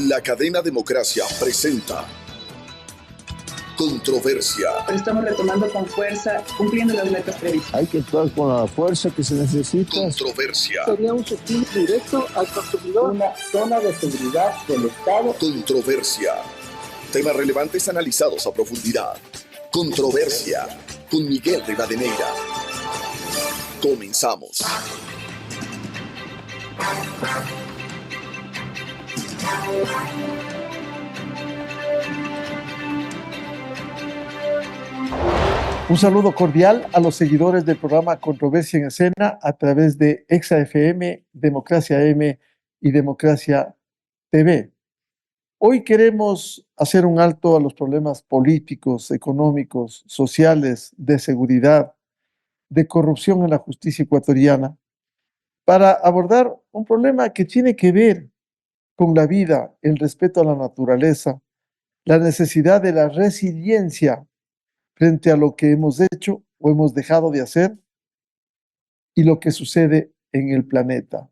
La cadena Democracia presenta Controversia. Estamos retomando con fuerza, cumpliendo las metas previstas. Hay que actuar con la fuerza que se necesita. Controversia. Sería un subsidio directo al consumidor. Una zona de seguridad del Estado. Controversia. Temas relevantes analizados a profundidad. Controversia. Con Miguel Rivadeneira. Comenzamos. Un saludo cordial a los seguidores del programa Controversia en Escena a través de Exa FM, Democracia M y Democracia TV. Hoy queremos hacer un alto a los problemas políticos, económicos, sociales, de seguridad, de corrupción en la justicia ecuatoriana, para abordar un problema que tiene que ver con la vida, el respeto a la naturaleza, la necesidad de la resiliencia frente a lo que hemos hecho o hemos dejado de hacer y lo que sucede en el planeta,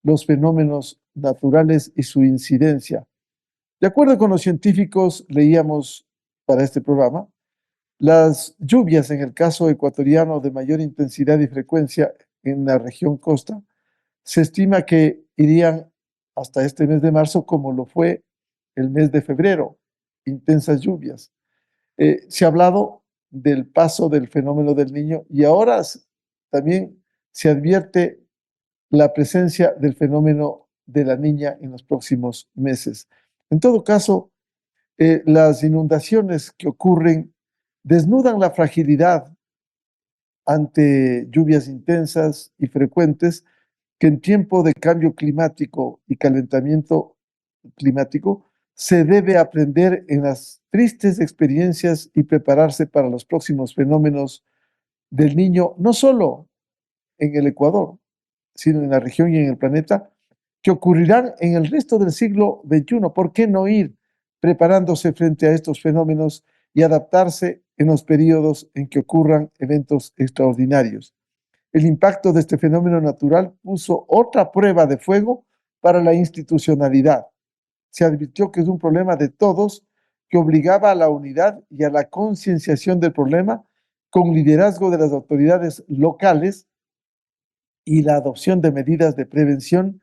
los fenómenos naturales y su incidencia. De acuerdo con los científicos, leíamos para este programa, las lluvias en el caso ecuatoriano de mayor intensidad y frecuencia en la región costa, se estima que irían hasta este mes de marzo como lo fue el mes de febrero, intensas lluvias. Se ha hablado del paso del fenómeno del Niño y ahora también se advierte la presencia del fenómeno de la Niña en los próximos meses. En todo caso, las inundaciones que ocurren desnudan la fragilidad ante lluvias intensas y frecuentes que en tiempo de cambio climático y calentamiento climático se debe aprender en las tristes experiencias y prepararse para los próximos fenómenos del Niño, no solo en el Ecuador, sino en la región y en el planeta, que ocurrirán en el resto del siglo XXI. ¿Por qué no ir preparándose frente a estos fenómenos y adaptarse en los periodos en que ocurran eventos extraordinarios? El impacto de este fenómeno natural puso otra prueba de fuego para la institucionalidad. Se advirtió que es un problema de todos que obligaba a la unidad y a la concienciación del problema con liderazgo de las autoridades locales y la adopción de medidas de prevención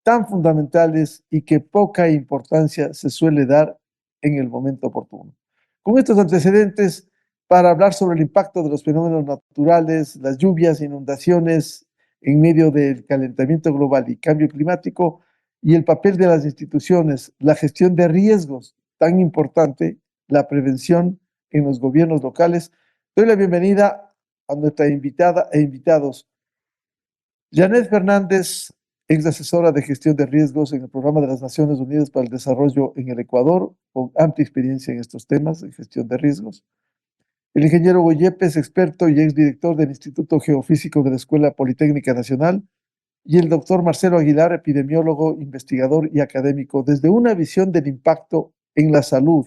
tan fundamentales y que poca importancia se suele dar en el momento oportuno. Con estos antecedentes, para hablar sobre el impacto de los fenómenos naturales, las lluvias, inundaciones en medio del calentamiento global y cambio climático y el papel de las instituciones, la gestión de riesgos tan importante, la prevención en los gobiernos locales, doy la bienvenida a nuestra invitada e invitados. Janet Fernández, ex asesora de gestión de riesgos en el Programa de las Naciones Unidas para el Desarrollo en el Ecuador, con amplia experiencia en estos temas de gestión de riesgos. El ingeniero Goyepes, experto y exdirector del Instituto Geofísico de la Escuela Politécnica Nacional, y el doctor Marcelo Aguilar, epidemiólogo, investigador y académico, desde una visión del impacto en la salud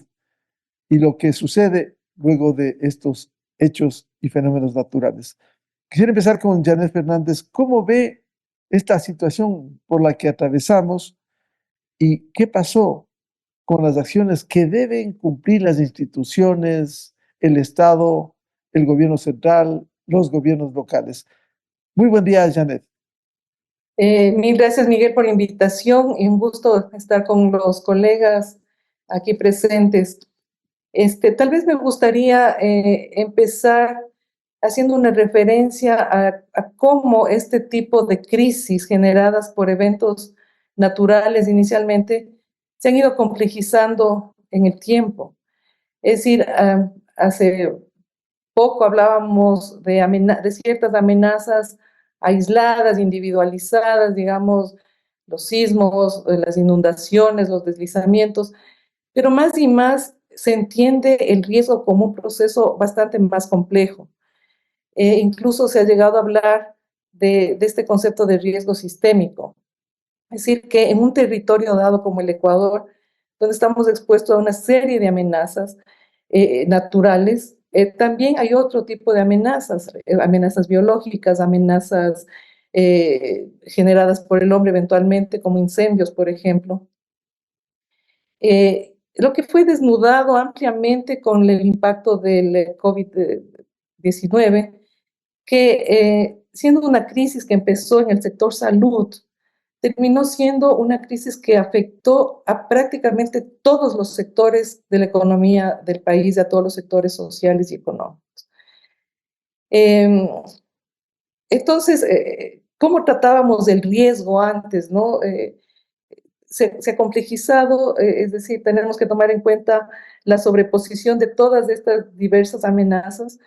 y lo que sucede luego de estos hechos y fenómenos naturales. Quisiera empezar con Janet Fernández. ¿Cómo ve esta situación por la que atravesamos y qué pasó con las acciones que deben cumplir las instituciones, el Estado, el gobierno central, los gobiernos locales? Muy buen día, Janet. Mil gracias, Miguel, por la invitación y un gusto estar con los colegas aquí presentes. Tal vez me gustaría empezar haciendo una referencia a cómo este tipo de crisis generadas por eventos naturales inicialmente se han ido complejizando en el tiempo. Es decir, hace poco hablábamos de ciertas amenazas aisladas, individualizadas, digamos, los sismos, las inundaciones, los deslizamientos, pero más y más se entiende el riesgo como un proceso bastante más complejo. Incluso se ha llegado a hablar de este concepto de riesgo sistémico. Es decir, que en un territorio dado como el Ecuador, donde estamos expuestos a una serie de amenazas naturales, también hay otro tipo de amenazas, amenazas biológicas, amenazas generadas por el hombre eventualmente, como incendios, por ejemplo. Lo que fue desnudado ampliamente con el impacto del COVID-19, que siendo una crisis que empezó en el sector salud, terminó siendo una crisis que afectó a prácticamente todos los sectores de la economía del país, a todos los sectores sociales y económicos. Entonces, ¿cómo tratábamos el riesgo antes, no? Se ha complejizado, es decir, tenemos que tomar en cuenta la sobreposición de todas estas diversas amenazas,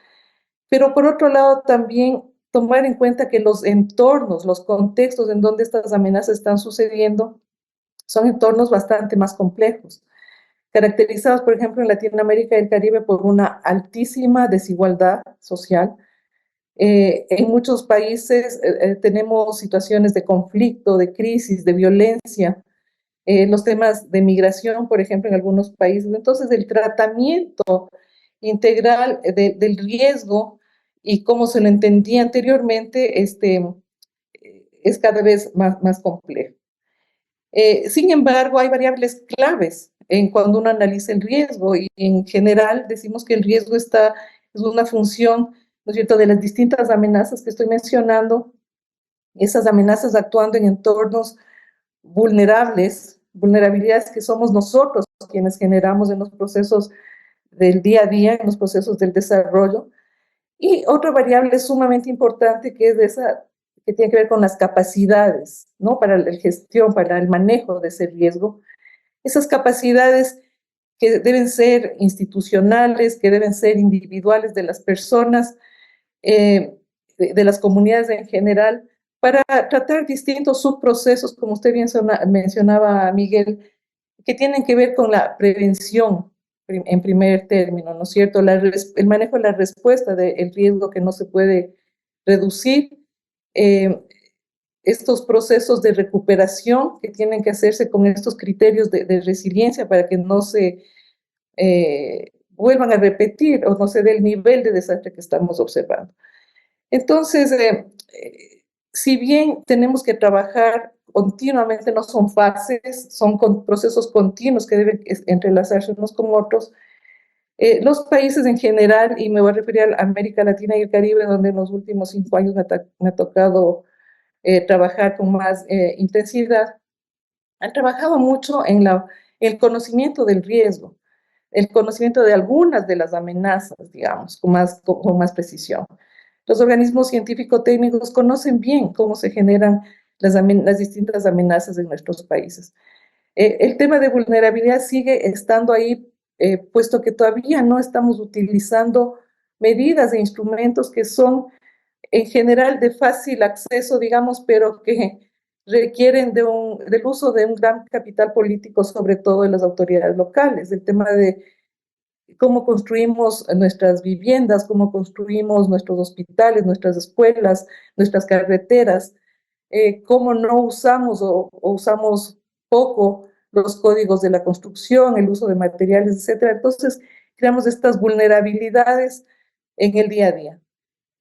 pero por otro lado también tomar en cuenta que los entornos, los contextos en donde estas amenazas están sucediendo son entornos bastante más complejos, caracterizados, por ejemplo, en Latinoamérica y el Caribe por una altísima desigualdad social. En muchos países tenemos situaciones de conflicto, de crisis, de violencia, los temas de migración, por ejemplo, en algunos países. Entonces, el tratamiento integral del riesgo y como se lo entendía anteriormente, es cada vez más complejo. Sin embargo, hay variables claves en cuando uno analiza el riesgo y en general decimos que el riesgo es una función, ¿no es cierto?, de las distintas amenazas que estoy mencionando, esas amenazas actuando en entornos vulnerabilidades que somos nosotros quienes generamos en los procesos del día a día, en los procesos del desarrollo. Y otra variable sumamente importante que es esa que tiene que ver con las capacidades, ¿no? Para la gestión, para el manejo de ese riesgo. Esas capacidades que deben ser institucionales, que deben ser individuales de las personas, de las comunidades en general, para tratar distintos subprocesos, como usted bien mencionaba, Miguel, que tienen que ver con la prevención en primer término, ¿no es cierto? El manejo de la respuesta del riesgo que no se puede reducir, estos procesos de recuperación que tienen que hacerse con estos criterios de resiliencia para que no se vuelvan a repetir o no se dé el nivel de desastre que estamos observando. Entonces, si bien tenemos que trabajar continuamente, no son fases, son procesos continuos que deben entrelazarse unos con otros, los países en general, y me voy a referir a América Latina y el Caribe, donde en los últimos 5 años me ha tocado trabajar con más intensidad, han trabajado mucho en el conocimiento del riesgo, el conocimiento de algunas de las amenazas, digamos, con más precisión. Los organismos científico-técnicos conocen bien cómo se generan las distintas amenazas en nuestros países. El tema de vulnerabilidad sigue estando ahí, puesto que todavía no estamos utilizando medidas e instrumentos que son en general de fácil acceso, digamos, pero que requieren del uso de un gran capital político, sobre todo de las autoridades locales. El tema de cómo construimos nuestras viviendas, cómo construimos nuestros hospitales, nuestras escuelas, nuestras carreteras, cómo no usamos o usamos poco los códigos de la construcción, el uso de materiales, etcétera. Entonces, creamos estas vulnerabilidades en el día a día.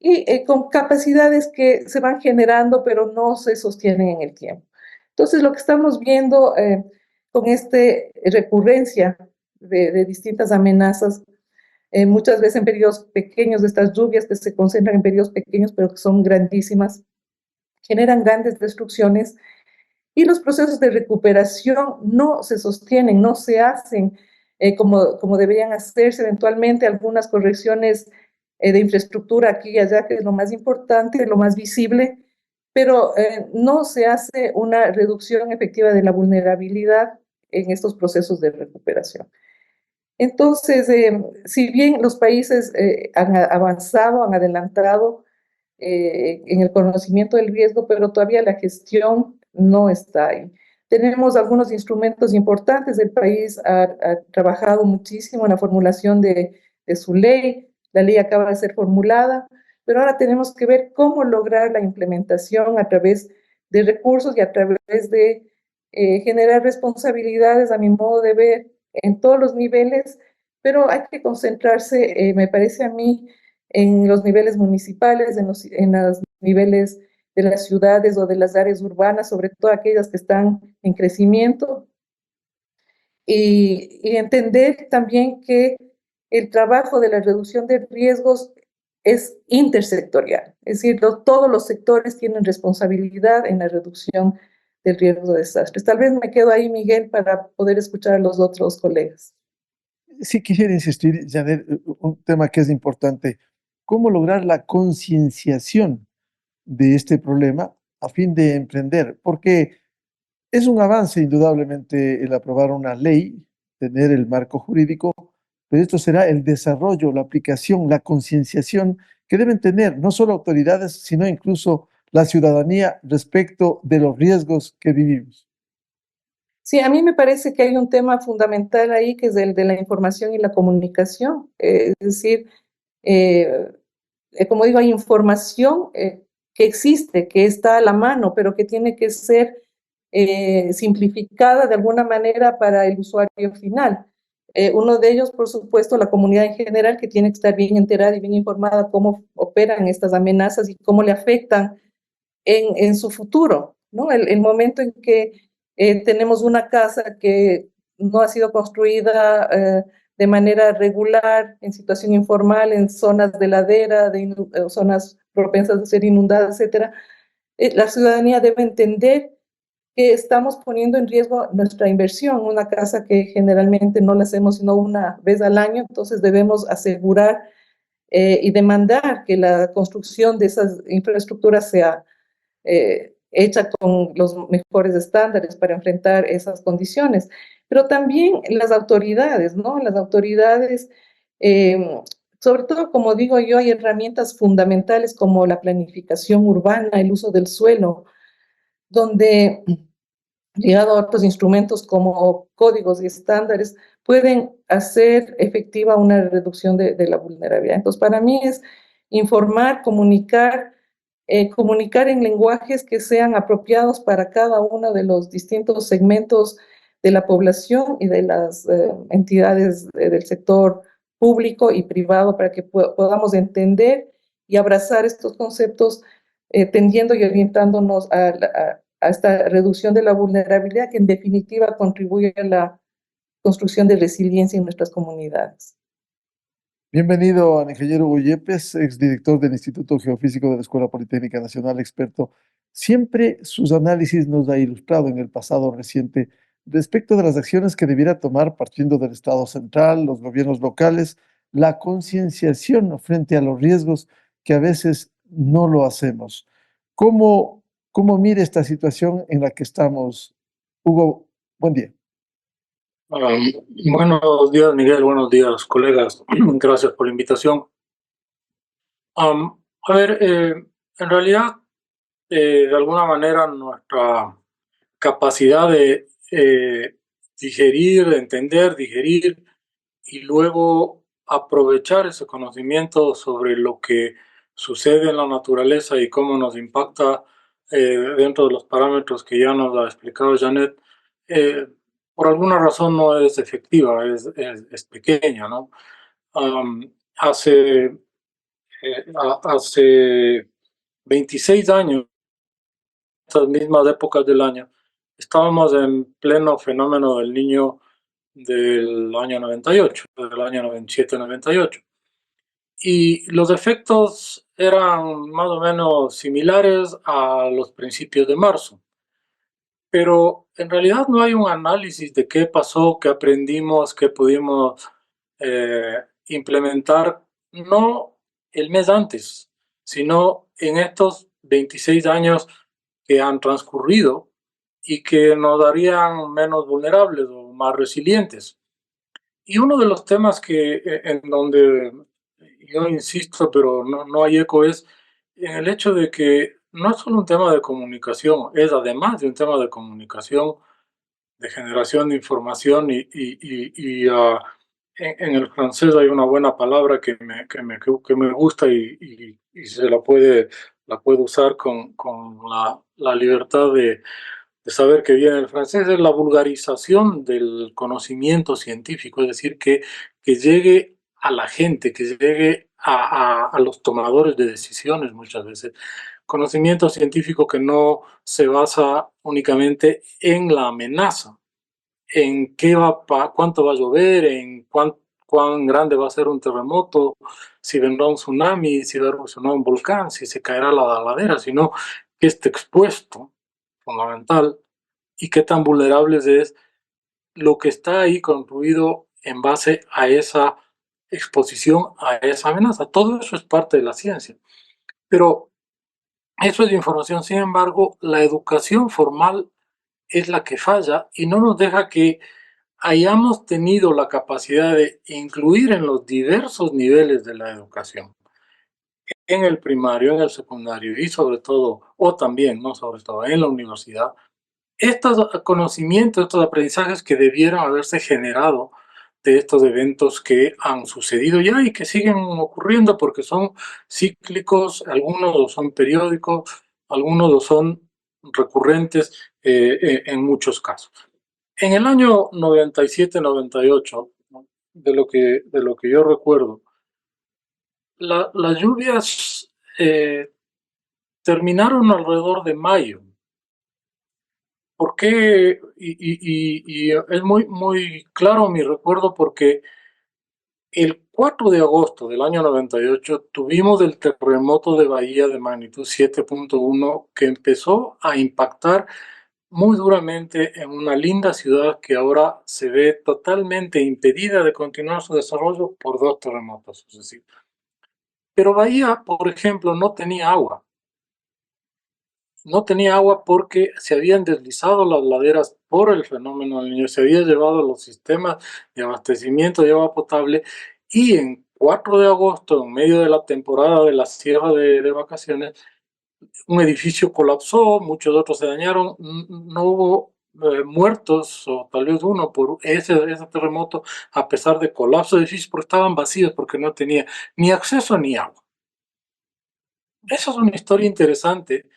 Y con capacidades que se van generando, pero no se sostienen en el tiempo. Entonces, lo que estamos viendo con esta recurrencia de distintas amenazas, muchas veces en periodos pequeños, de estas lluvias que se concentran en periodos pequeños, pero que son grandísimas, generan grandes destrucciones y los procesos de recuperación no se sostienen, no se hacen como deberían hacerse. Eventualmente algunas correcciones de infraestructura aquí y allá, que es lo más importante, lo más visible, pero no se hace una reducción efectiva de la vulnerabilidad en estos procesos de recuperación. Entonces, si bien los países han avanzado, han adelantado en el conocimiento del riesgo, pero todavía la gestión no está ahí. Tenemos algunos instrumentos importantes. El país ha trabajado muchísimo en la formulación de su ley. La ley acaba de ser formulada, pero ahora tenemos que ver cómo lograr la implementación a través de recursos y a través de generar responsabilidades, a mi modo de ver, en todos los niveles, pero hay que concentrarse, me parece a mí, en los niveles municipales, en los niveles de las ciudades o de las áreas urbanas, sobre todo aquellas que están en crecimiento, y entender también que el trabajo de la reducción de riesgos es intersectorial, es decir, todos los sectores tienen responsabilidad en la reducción del riesgo de desastres. Tal vez me quedo ahí, Miguel, para poder escuchar a los otros colegas. Sí, quisiera insistir, Janet, un tema que es importante. ¿Cómo lograr la concienciación de este problema a fin de emprender? Porque es un avance, indudablemente, el aprobar una ley, tener el marco jurídico, pero esto será el desarrollo, la aplicación, la concienciación que deben tener no solo autoridades, sino incluso la ciudadanía respecto de los riesgos que vivimos. Sí, a mí me parece que hay un tema fundamental ahí, que es el de la información y la comunicación. Es decir, eh, como digo, hay información que existe, que está a la mano, pero que tiene que ser simplificada de alguna manera para el usuario final. Uno de ellos, por supuesto, la comunidad en general, que tiene que estar bien enterada y bien informada cómo operan estas amenazas y cómo le afectan en su futuro, ¿no? El momento en que tenemos una casa que no ha sido construida de manera regular, en situación informal, en zonas de ladera, zonas propensas a ser inundadas, etcétera, la ciudadanía debe entender que estamos poniendo en riesgo nuestra inversión, una casa que generalmente no la hacemos sino una vez al año, entonces debemos asegurar y demandar que la construcción de esas infraestructuras sea hecha con los mejores estándares para enfrentar esas condiciones. Pero también las autoridades, ¿no? Las autoridades, sobre todo, como digo yo, hay herramientas fundamentales como la planificación urbana, el uso del suelo, donde, ligado a otros instrumentos como códigos y estándares, pueden hacer efectiva una reducción de la vulnerabilidad. Entonces, para mí es informar, comunicar en lenguajes que sean apropiados para cada uno de los distintos segmentos de la población y de las entidades del sector público y privado para que podamos entender y abrazar estos conceptos, tendiendo y orientándonos a esta reducción de la vulnerabilidad que en definitiva contribuye a la construcción de resiliencia en nuestras comunidades. Bienvenido a ingeniero Hugo Yepes, exdirector del Instituto Geofísico de la Escuela Politécnica Nacional, experto. Siempre sus análisis nos ha ilustrado en el pasado reciente respecto de las acciones que debiera tomar partiendo del Estado central, los gobiernos locales, la concienciación frente a los riesgos que a veces no lo hacemos. ¿Cómo mira esta situación en la que estamos? Hugo, buen día. Buenos días, Miguel. Buenos días, colegas. Gracias por la invitación. En realidad, de alguna manera, nuestra capacidad de digerir, entender, digerir y luego aprovechar ese conocimiento sobre lo que sucede en la naturaleza y cómo nos impacta dentro de los parámetros que ya nos ha explicado Janet, por alguna razón no es efectiva, es pequeña, ¿no? Hace 26 años, estas mismas épocas del año, estábamos en pleno fenómeno del Niño del año 98, del año 97-98. Y los efectos eran más o menos similares a los principios de marzo. Pero en realidad no hay un análisis de qué pasó, qué aprendimos, qué pudimos implementar, no el mes antes, sino en estos 26 años que han transcurrido y que nos darían menos vulnerables o más resilientes. Y uno de los temas en donde yo insisto, pero no hay eco, es en el hecho de que no es solo un tema de comunicación, es además de un tema de comunicación, de generación de información en el francés hay una buena palabra que me gusta y la puede usar con la libertad de saber que viene del francés, es la vulgarización del conocimiento científico, es decir, que llegue a la gente, que llegue a los tomadores de decisiones muchas veces. Conocimiento científico que no se basa únicamente en la amenaza, en cuánto va a llover, en cuán grande va a ser un terremoto, si vendrá un tsunami, si va a erupcionar un volcán, si se caerá la ladera, sino que esté expuesto, fundamental, y qué tan vulnerables es lo que está ahí construido en base a esa exposición, a esa amenaza. Todo eso es parte de la ciencia. Pero eso es información. Sin embargo, la educación formal es la que falla y no nos deja que hayamos tenido la capacidad de incluir en los diversos niveles de la educación, en el primario, en el secundario y sobre todo, o también, no sobre todo, en la universidad, estos conocimientos, estos aprendizajes que debieran haberse generado de estos eventos que han sucedido ya y que siguen ocurriendo porque son cíclicos, algunos lo son periódicos, algunos lo son recurrentes en muchos casos. En el año 97-98, ¿no? De lo que yo recuerdo, las lluvias terminaron alrededor de mayo. ¿Por qué? Y es muy claro mi recuerdo porque el 4 de agosto del año 98 tuvimos el terremoto de Bahía de magnitud 7.1 que empezó a impactar muy duramente en una linda ciudad que ahora se ve totalmente impedida de continuar su desarrollo por dos terremotos sucesivos. Pero Bahía, por ejemplo, no tenía agua. No tenía agua porque se habían deslizado las laderas por el fenómeno del Niño, se había llevado los sistemas de abastecimiento de agua potable y en 4 de agosto, en medio de la temporada de la sierra de vacaciones, un edificio colapsó, muchos otros se dañaron, no hubo muertos o tal vez uno por ese terremoto a pesar de colapso de edificios porque estaban vacíos porque no tenía ni acceso ni agua. Esa es una historia interesante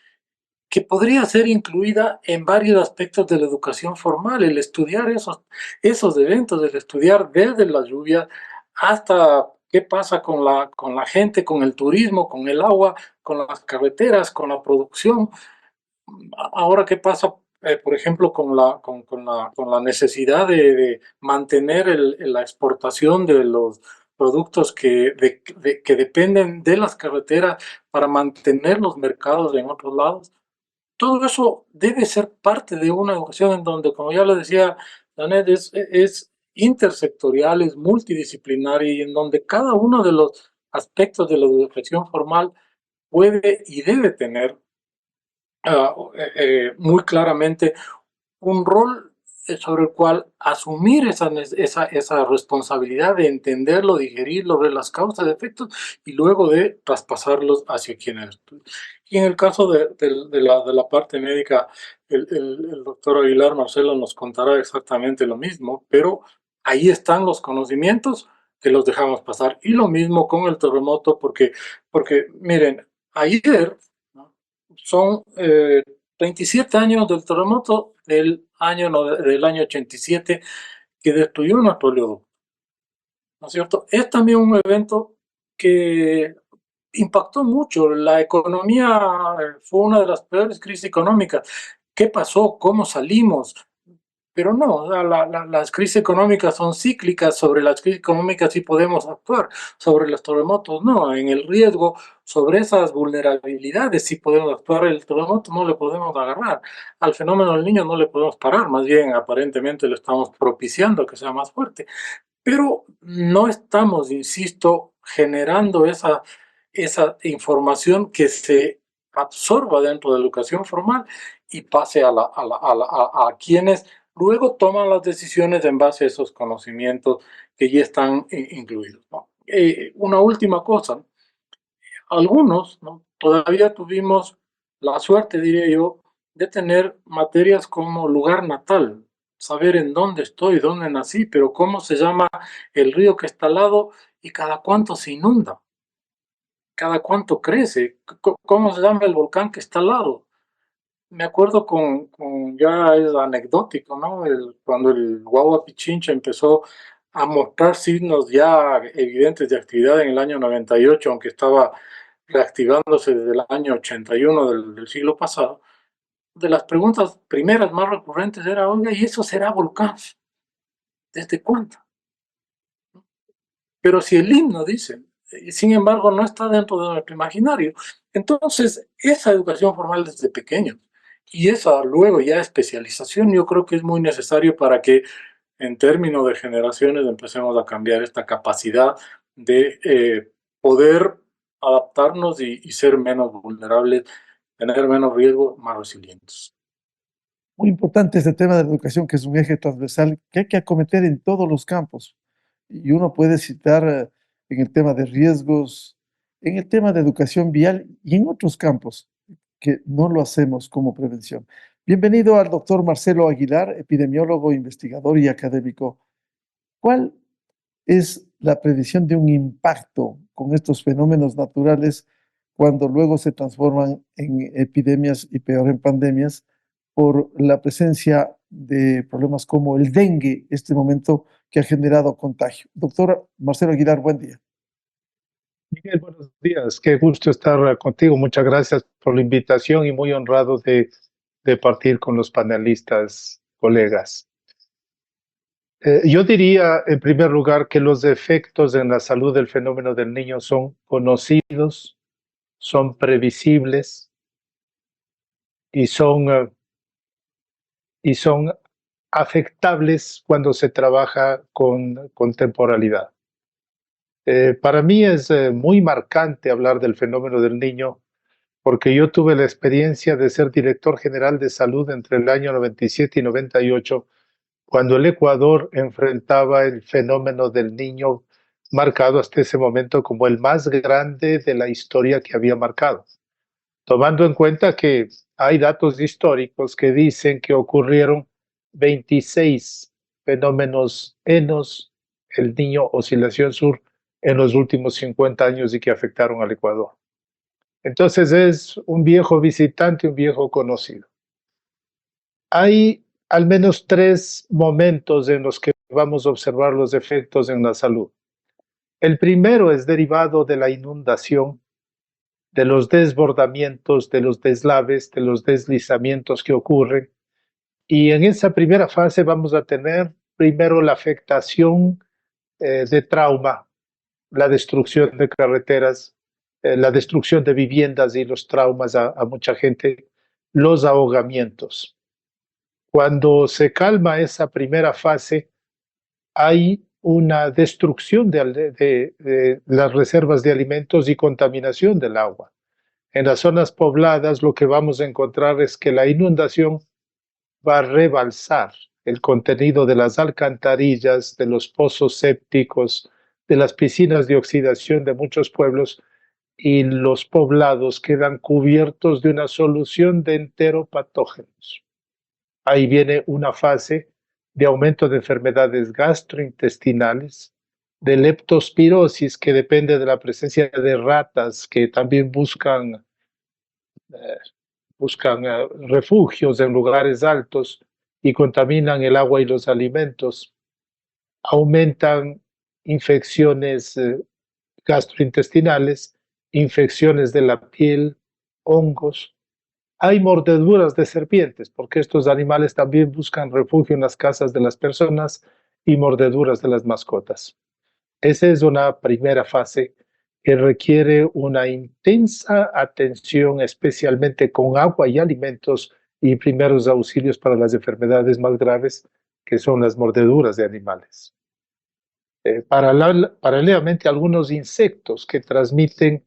que podría ser incluida en varios aspectos de la educación formal, el estudiar esos eventos, el estudiar desde la lluvia hasta qué pasa con la gente, con el turismo, con el agua, con las carreteras, con la producción. Ahora, ¿qué pasa, por ejemplo, con la necesidad de mantener la exportación de los productos que dependen de las carreteras para mantener los mercados en otros lados? Todo eso debe ser parte de una educación en donde, como ya lo decía Janet, es intersectorial, es multidisciplinaria y en donde cada uno de los aspectos de la educación formal puede y debe tener muy claramente un rol sobre el cual asumir esa responsabilidad de entenderlo, digerirlo, ver las causas, efectos y luego de traspasarlos hacia quienes estudian. Y en el caso de la parte médica, el doctor Aguilar Marcelo nos contará exactamente lo mismo, pero ahí están los conocimientos que los dejamos pasar. Y lo mismo con el terremoto, porque miren, ayer, ¿no? Son 27 años del terremoto del año 87 que destruyó nuestro oleoducto, ¿no es cierto? Es también un evento que impactó mucho. La economía fue una de las peores crisis económicas. ¿Qué pasó? ¿Cómo salimos? Pero no, las crisis económicas son cíclicas, sobre las crisis económicas sí podemos actuar, sobre los terremotos no, en el riesgo, sobre esas vulnerabilidades sí podemos actuar, el terremoto no le podemos agarrar, al fenómeno del Niño no le podemos parar, más bien aparentemente lo estamos propiciando que sea más fuerte, pero no estamos, insisto, generando esa información que se absorba dentro de la educación formal y pase a quienes luego toman las decisiones en base a esos conocimientos que ya están incluidos, ¿no? Una última cosa, algunos, ¿no? Todavía tuvimos la suerte, diría yo, de tener materias como lugar natal, saber en dónde estoy, dónde nací, pero cómo se llama el río que está al lado y cada cuánto se inunda, cada cuánto crece, cómo se llama el volcán que está al lado. Me acuerdo ya es anecdótico, ¿no? Cuando el Guagua Pichincha empezó a mostrar signos ya evidentes de actividad en el año 98, aunque estaba reactivándose desde el año 81 del siglo pasado, de las preguntas primeras más recurrentes era, oiga, ¿y eso será volcán? ¿Desde cuándo? Pero si el himno dice, sin embargo, no está dentro de nuestro imaginario. Entonces, esa educación formal desde pequeño y esa luego ya especialización, yo creo que es muy necesario para que en términos de generaciones empecemos a cambiar esta capacidad de poder adaptarnos y ser menos vulnerables, tener menos riesgo, más resilientes. Muy importante este tema de la educación, que es un eje transversal que hay que acometer en todos los campos. Y uno puede citar en el tema de riesgos, en el tema de educación vial y en otros campos que no lo hacemos como prevención. Bienvenido al doctor Marcelo Aguilar, epidemiólogo, investigador y académico. ¿Cuál es la predicción de un impacto con estos fenómenos naturales cuando luego se transforman en epidemias y peor en pandemias por la presencia de problemas como el dengue, este momento que ha generado contagio? Doctor Marcelo Aguilar, buen día. Miguel, buenos días. Qué gusto estar contigo. Muchas gracias por la invitación y muy honrado de partir con los panelistas, colegas. Yo diría, en primer lugar, que los efectos en la salud del fenómeno del niño son conocidos, son previsibles y son afectables cuando se trabaja con temporalidad. Para mí es muy marcante hablar del fenómeno del niño porque yo tuve la experiencia de ser director general de salud entre el año 97 y 98, cuando el Ecuador enfrentaba el fenómeno del niño marcado hasta ese momento como el más grande de la historia que había marcado, tomando en cuenta que hay datos históricos que dicen que ocurrieron 26 fenómenos ENOS, el Niño Oscilación Sur, en los últimos 50 años y que afectaron al Ecuador. Entonces es un viejo visitante, un viejo conocido. Hay al menos 3 momentos en los que vamos a observar los efectos en la salud. El primero es derivado de la inundación, de los desbordamientos, de los deslaves, de los deslizamientos que ocurren. Y en esa primera fase vamos a tener primero la afectación de trauma, la destrucción de carreteras, la destrucción de viviendas y los traumas a mucha gente, los ahogamientos. Cuando se calma esa primera fase, hay una destrucción de las reservas de alimentos y contaminación del agua. En las zonas pobladas lo que vamos a encontrar es que la inundación va a rebalsar el contenido de las alcantarillas, de los pozos sépticos, de las piscinas de oxidación de muchos pueblos, y los poblados quedan cubiertos de una solución de enteropatógenos. Ahí viene una fase de aumento de enfermedades gastrointestinales, de leptospirosis, que depende de la presencia de ratas que también buscan refugios en lugares altos y contaminan el agua y los alimentos. Aumentan infecciones gastrointestinales, infecciones de la piel, hongos. Hay mordeduras de serpientes, porque estos animales también buscan refugio en las casas de las personas, y mordeduras de las mascotas. Esa es una primera fase que requiere una intensa atención, especialmente con agua y alimentos y primeros auxilios para las enfermedades más graves, que son las mordeduras de animales. Paralelamente, algunos insectos que transmiten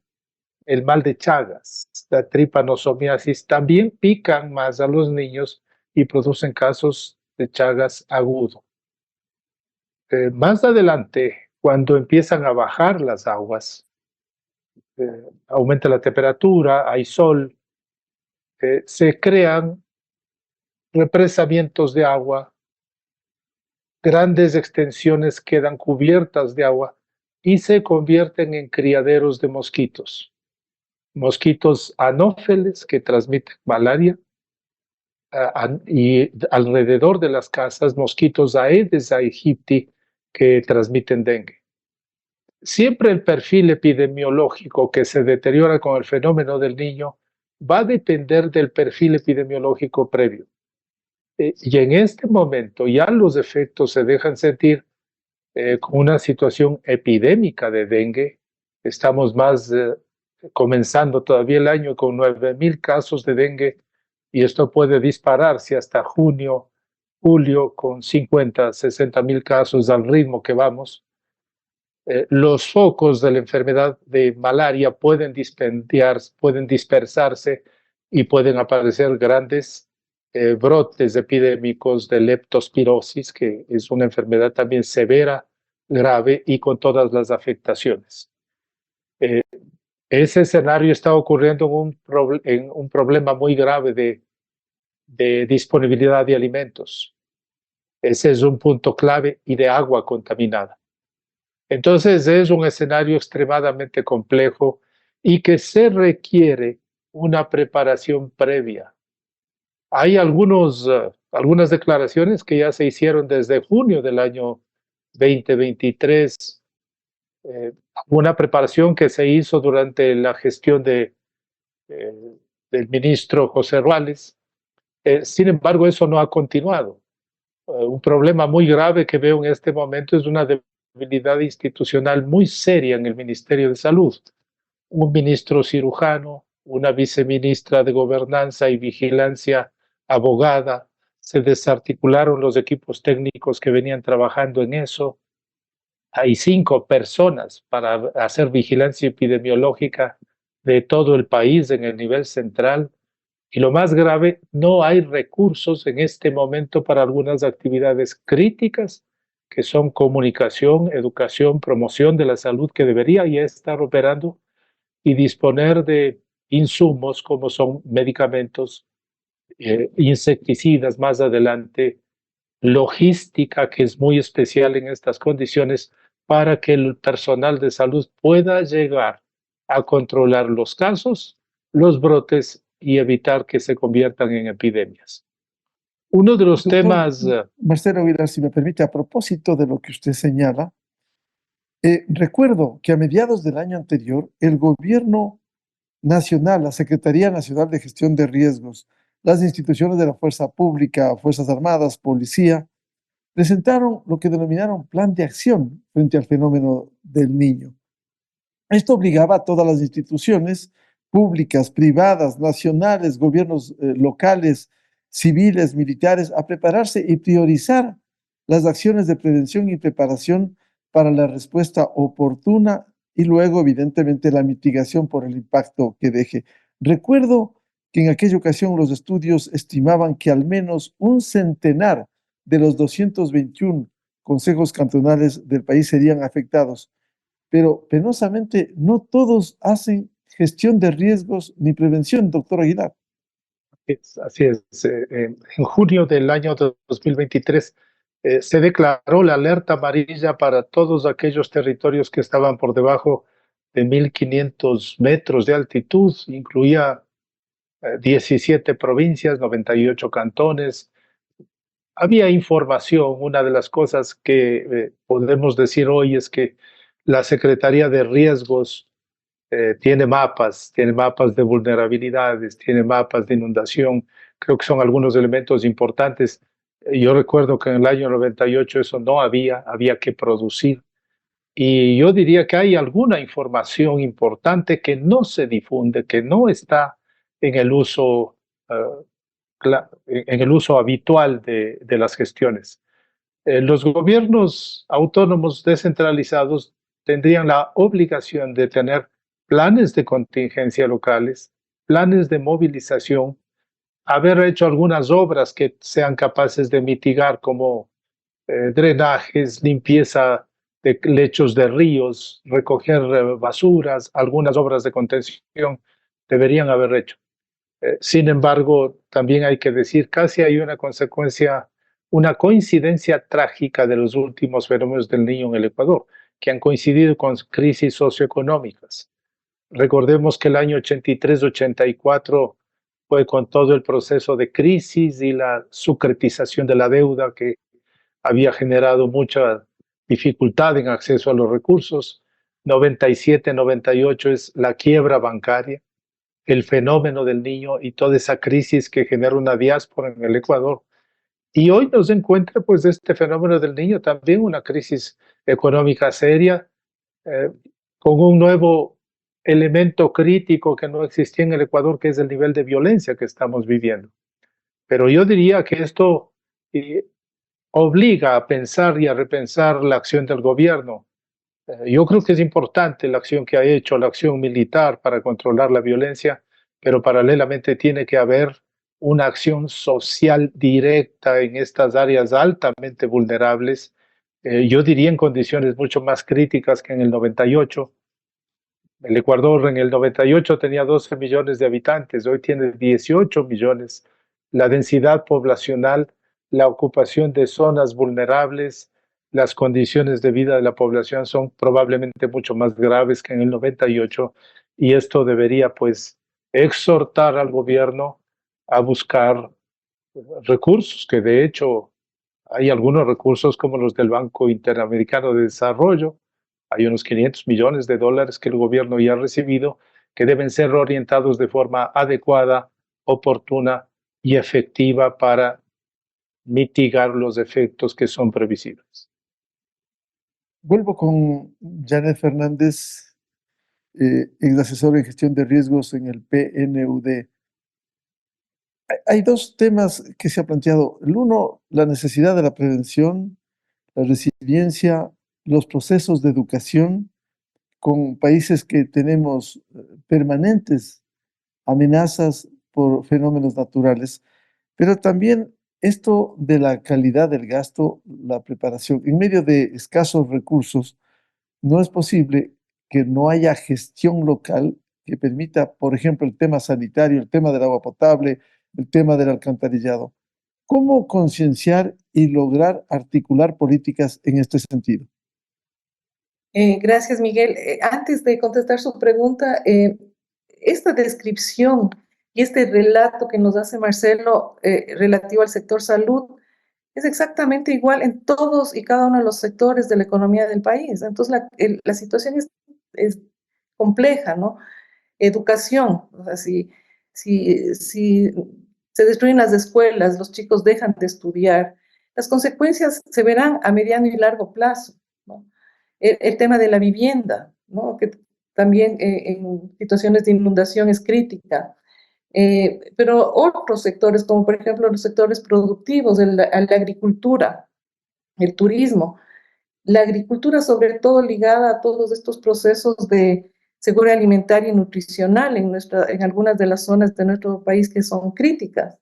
el mal de Chagas, la tripanosomiasis, también pican más a los niños y producen casos de Chagas agudo. Más adelante, cuando empiezan a bajar las aguas, aumenta la temperatura, hay sol, se crean represamientos de agua, grandes extensiones quedan cubiertas de agua y se convierten en criaderos de mosquitos. Mosquitos anófeles que transmiten malaria, y alrededor de las casas mosquitos Aedes aegypti que transmiten dengue. Siempre el perfil epidemiológico que se deteriora con el fenómeno del niño va a depender del perfil epidemiológico previo. Y en este momento ya los efectos se dejan sentir con una situación epidémica de dengue. Estamos comenzando todavía el año con 9.000 casos de dengue y esto puede dispararse hasta junio, julio con 50, 60.000 casos al ritmo que vamos. Los focos de la enfermedad de malaria pueden dispersarse y pueden aparecer grandes brotes epidémicos de leptospirosis, que es una enfermedad también severa, grave y con todas las afectaciones. Ese escenario está ocurriendo en un problema muy grave de disponibilidad de alimentos. Ese es un punto clave, y de agua contaminada. Entonces es un escenario extremadamente complejo y que se requiere una preparación previa. Hay algunas declaraciones que ya se hicieron desde junio del año 2023, una preparación que se hizo durante la gestión del ministro José Ruales. Sin embargo, eso no ha continuado. Un problema muy grave que veo en este momento es una debilidad institucional muy seria en el Ministerio de Salud. Un ministro cirujano, una viceministra de Gobernanza y Vigilancia abogada, se desarticularon los equipos técnicos que venían trabajando en eso. Hay 5 personas para hacer vigilancia epidemiológica de todo el país en el nivel central. Y lo más grave, no hay recursos en este momento para algunas actividades críticas que son comunicación, educación, promoción de la salud, que debería ya estar operando, y disponer de insumos como son medicamentos, insecticidas más adelante, logística que es muy especial en estas condiciones para que el personal de salud pueda llegar a controlar los casos, los brotes y evitar que se conviertan en epidemias. Uno de los Doctor temas... Marcelo Aguilar, si me permite, a propósito de lo que usted señala, recuerdo que a mediados del año anterior, el gobierno nacional, la Secretaría Nacional de Gestión de Riesgos, las instituciones de la Fuerza Pública, Fuerzas Armadas, Policía, presentaron lo que denominaron Plan de Acción frente al fenómeno del Niño. Esto obligaba a todas las instituciones públicas, privadas, nacionales, gobiernos locales, civiles, militares, a prepararse y priorizar las acciones de prevención y preparación para la respuesta oportuna y luego, evidentemente, la mitigación por el impacto que deje. Recuerdo que en aquella ocasión los estudios estimaban que al menos 100 de los 221 consejos cantonales del país serían afectados, pero penosamente no todos hacen gestión de riesgos ni prevención, doctor Aguilar. Así es. En junio del año 2023 se declaró la alerta amarilla para todos aquellos territorios que estaban por debajo de 1.500 metros de altitud. Incluía 17 provincias, 98 cantones. Había información. Una de las cosas que podemos decir hoy es que la Secretaría de Riesgos tiene mapas de vulnerabilidades, tiene mapas de inundación. Creo que son algunos elementos importantes. Yo recuerdo que en el año 98 eso no había que producir. Y yo diría que hay alguna información importante que no se difunde, que no está en el uso, habitual de las gestiones. Los gobiernos autónomos descentralizados tendrían la obligación de tener planes de contingencia locales, planes de movilización, haber hecho algunas obras que sean capaces de mitigar, como drenajes, limpieza de lechos de ríos, recoger basuras, algunas obras de contención deberían haber hecho. Sin embargo, también hay que decir, casi hay una coincidencia trágica de los últimos fenómenos del Niño en el Ecuador, que han coincidido con crisis socioeconómicas. Recordemos que el año 83-84 fue con todo el proceso de crisis y la sucretización de la deuda que había generado mucha dificultad en acceso a los recursos. 97-98 es la quiebra bancaria, el fenómeno del Niño y toda esa crisis que genera una diáspora en el Ecuador, Y hoy nos encuentra pues este fenómeno del niño también una crisis económica seria, eh, con un nuevo elemento crítico que no existía en el Ecuador, que es el nivel de violencia que estamos viviendo. Pero yo diría que esto obliga a pensar y a repensar la acción del gobierno. Yo creo que es importante la acción que ha hecho, la acción militar para controlar la violencia, pero paralelamente tiene que haber una acción social directa en estas áreas altamente vulnerables. Yo diría en condiciones mucho más críticas que en el 98. El Ecuador en el 98 tenía 12 millones de habitantes, hoy tiene 18 millones. La densidad poblacional, la ocupación de zonas vulnerables, las condiciones de vida de la población son probablemente mucho más graves que en el 98 y esto debería pues exhortar al gobierno a buscar recursos, que de hecho hay algunos recursos como los del Banco Interamericano de Desarrollo. Hay unos 500 millones de dólares que el gobierno ya ha recibido que deben ser orientados de forma adecuada, oportuna y efectiva para mitigar los efectos que son previsibles. Vuelvo con Janet Fernández, ex asesor en gestión de riesgos en el PNUD. Hay dos temas que se ha planteado. El uno, la necesidad de la prevención, la resiliencia, los procesos de educación con países que tenemos permanentes amenazas por fenómenos naturales, pero también esto de la calidad del gasto, la preparación. En medio de escasos recursos, no es posible que no haya gestión local que permita, por ejemplo, el tema sanitario, el tema del agua potable, el tema del alcantarillado. ¿Cómo concienciar y lograr articular políticas en este sentido? Gracias, Miguel. Antes de contestar su pregunta, esta descripción y este relato que nos hace Marcelo relativo al sector salud es exactamente igual en todos y cada uno de los sectores de la economía del país. Entonces, la situación es compleja, ¿no? Educación, o sea, si se destruyen las escuelas, los chicos dejan de estudiar, las consecuencias se verán a mediano y largo plazo, ¿no? El tema de la vivienda, ¿no? Que también en situaciones de inundación es crítica. Pero otros sectores, como por ejemplo los sectores productivos, la agricultura, el turismo, la agricultura sobre todo ligada a todos estos procesos de seguridad alimentaria y nutricional en algunas de las zonas de nuestro país que son críticas.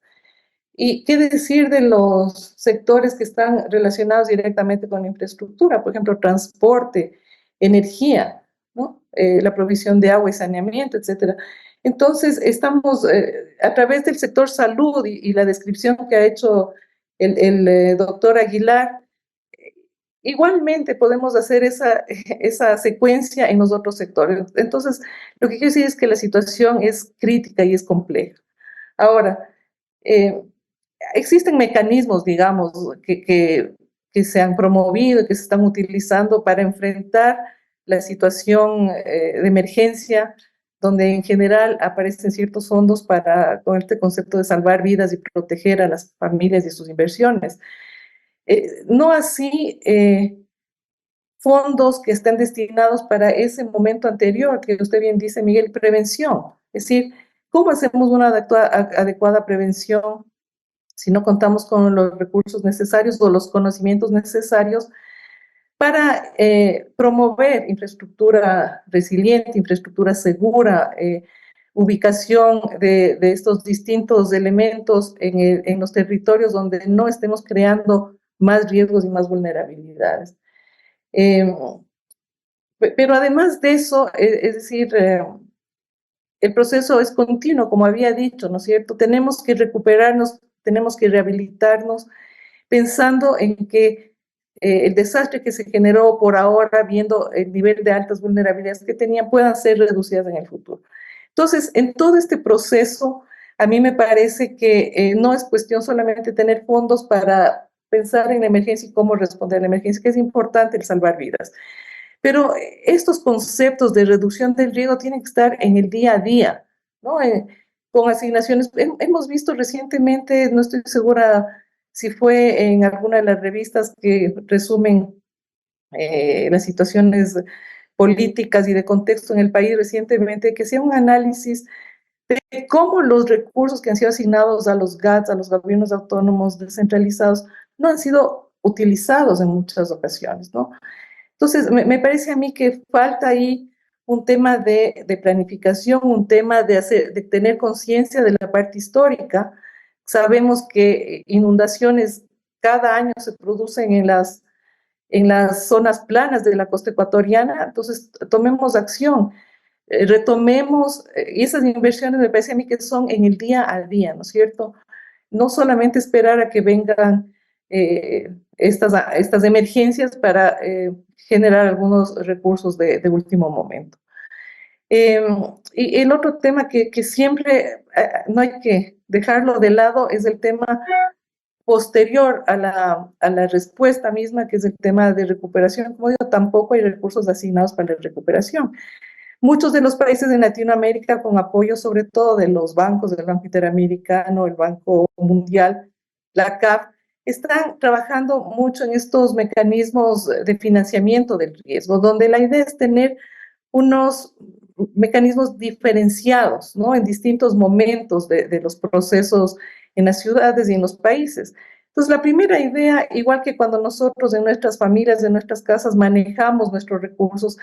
¿Y qué decir de los sectores que están relacionados directamente con la infraestructura? Por ejemplo, transporte, energía, ¿no? La provisión de agua y saneamiento, etcétera. Entonces, estamos a través del sector salud y la descripción que ha hecho el doctor Aguilar, igualmente podemos hacer esa secuencia en los otros sectores. Entonces, lo que quiero decir es que la situación es crítica y es compleja. Ahora, existen mecanismos, digamos, que se han promovido y que se están utilizando para enfrentar la situación de emergencia, donde en general aparecen ciertos fondos con este concepto de salvar vidas y proteger a las familias y sus inversiones. No así fondos que estén destinados para ese momento anterior, que usted bien dice, Miguel, prevención. Es decir, ¿cómo hacemos una adecuada prevención si no contamos con los recursos necesarios o los conocimientos necesarios para promover infraestructura resiliente, infraestructura segura, ubicación de estos distintos elementos en los territorios donde no estemos creando más riesgos y más vulnerabilidades? Pero además de eso, es decir, el proceso es continuo, como había dicho, ¿no es cierto? Tenemos que recuperarnos, tenemos que rehabilitarnos, pensando en que el desastre que se generó por ahora, viendo el nivel de altas vulnerabilidades que tenían, puedan ser reducidas en el futuro. Entonces, en todo este proceso, a mí me parece que no es cuestión solamente tener fondos para pensar en la emergencia y cómo responder a la emergencia, que es importante el salvar vidas. Pero estos conceptos de reducción del riesgo tienen que estar en el día a día, ¿no? Con asignaciones. Hemos visto recientemente, no estoy segura si fue en alguna de las revistas que resumen las situaciones políticas y de contexto en el país recientemente, que sea un análisis de cómo los recursos que han sido asignados a los GATS, a los gobiernos autónomos descentralizados, no han sido utilizados en muchas ocasiones, ¿no? Entonces, me parece a mí que falta ahí un tema de planificación, un tema de tener conciencia de la parte histórica. Sabemos que inundaciones cada año se producen en las zonas planas de la costa ecuatoriana, entonces tomemos acción, retomemos, y esas inversiones me parece a mí que son en el día a día, ¿no es cierto? No solamente esperar a que vengan estas emergencias para generar algunos recursos de último momento. Y el otro tema que siempre no hay que dejarlo de lado es el tema posterior a la respuesta misma, que es el tema de recuperación. Como digo, tampoco hay recursos asignados para la recuperación. Muchos de los países de Latinoamérica, con apoyo sobre todo de los bancos, del Banco Interamericano, el Banco Mundial, la CAF, están trabajando mucho en estos mecanismos de financiamiento del riesgo, donde la idea es tener unos mecanismos diferenciados, ¿no? En distintos momentos de los procesos en las ciudades y en los países. Entonces, la primera idea, igual que cuando nosotros en nuestras familias, en nuestras casas manejamos nuestros recursos,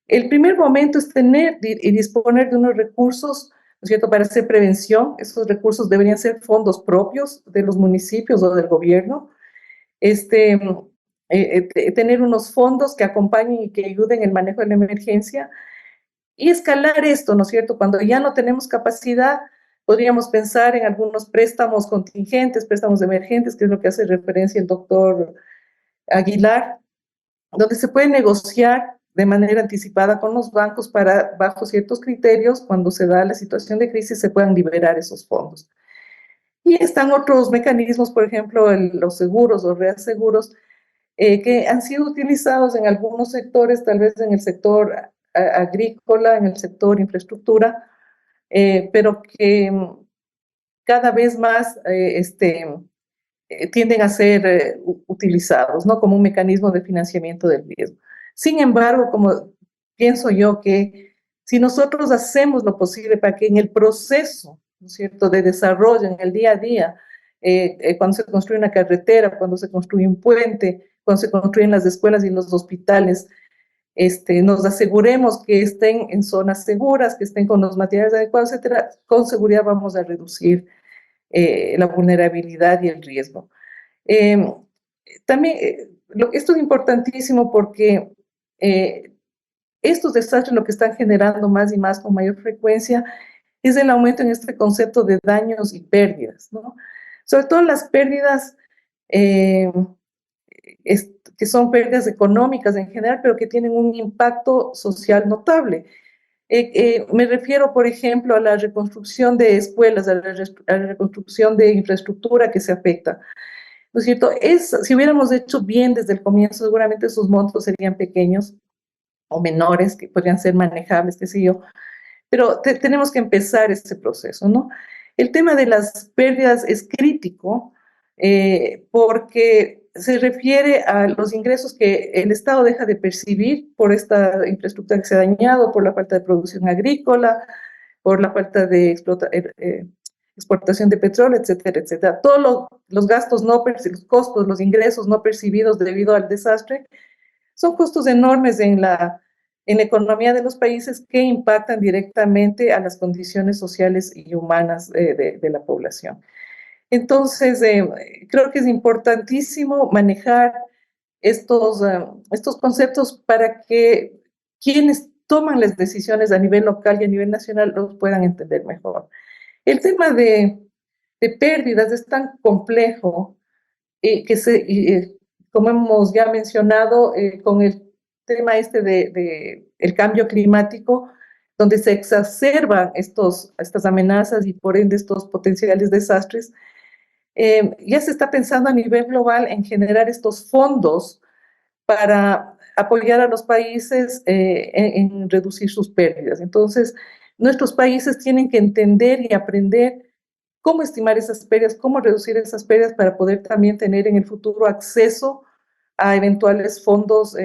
el primer momento es tener y disponer de unos recursos, ¿no es cierto?, para hacer prevención. Esos recursos deberían ser fondos propios de los municipios o del gobierno. Tener unos fondos que acompañen y que ayuden en el manejo de la emergencia y escalar esto, ¿no es cierto? Cuando ya no tenemos capacidad, podríamos pensar en algunos préstamos contingentes, préstamos emergentes, que es lo que hace referencia el doctor Aguilar, donde se puede negociar de manera anticipada con los bancos para, bajo ciertos criterios, cuando se da la situación de crisis, se puedan liberar esos fondos. Y están otros mecanismos, por ejemplo, los seguros o reaseguros, que han sido utilizados en algunos sectores, tal vez en el sector agrícola, en el sector infraestructura, pero que cada vez más tienden a ser utilizados, ¿no?, como un mecanismo de financiamiento del riesgo. Sin embargo, como pienso yo que si nosotros hacemos lo posible para que en el proceso, ¿no es cierto?, de desarrollo, en el día a día, cuando se construye una carretera, cuando se construye un puente, cuando se construyen las escuelas y los hospitales, nos aseguremos que estén en zonas seguras, que estén con los materiales adecuados, etcétera, con seguridad vamos a reducir la vulnerabilidad y el riesgo. También, esto es importantísimo porque estos desastres lo que están generando más y más con mayor frecuencia es el aumento en este concepto de daños y pérdidas, ¿no? Sobre todo las pérdidas que son pérdidas económicas en general, pero que tienen un impacto social notable. Me refiero, por ejemplo, a la reconstrucción de escuelas, a la reconstrucción de infraestructura que se afecta. ¿No es cierto? Si hubiéramos hecho bien desde el comienzo, seguramente esos montos serían pequeños o menores, que podrían ser manejables, qué sé yo, pero tenemos que empezar este proceso, ¿no? El tema de las pérdidas es crítico porque se refiere a los ingresos que el Estado deja de percibir por esta infraestructura que se ha dañado, por la falta de producción agrícola, por la falta de exportación de petróleo, etcétera, etcétera. Todos los gastos no percibidos, los costos, los ingresos no percibidos debido al desastre, son costos enormes en la economía de los países que impactan directamente a las condiciones sociales y humanas de la población. Entonces, creo que es importantísimo manejar estos conceptos para que quienes toman las decisiones a nivel local y a nivel nacional los puedan entender mejor. El tema de pérdidas es tan complejo que como hemos ya mencionado, con el tema de el cambio climático, donde se exacerban estas amenazas y por ende estos potenciales desastres, ya se está pensando a nivel global en generar estos fondos para apoyar a los países en reducir sus pérdidas. Entonces, nuestros países tienen que entender y aprender cómo estimar esas pérdidas, cómo reducir esas pérdidas para poder también tener en el futuro acceso a eventuales fondos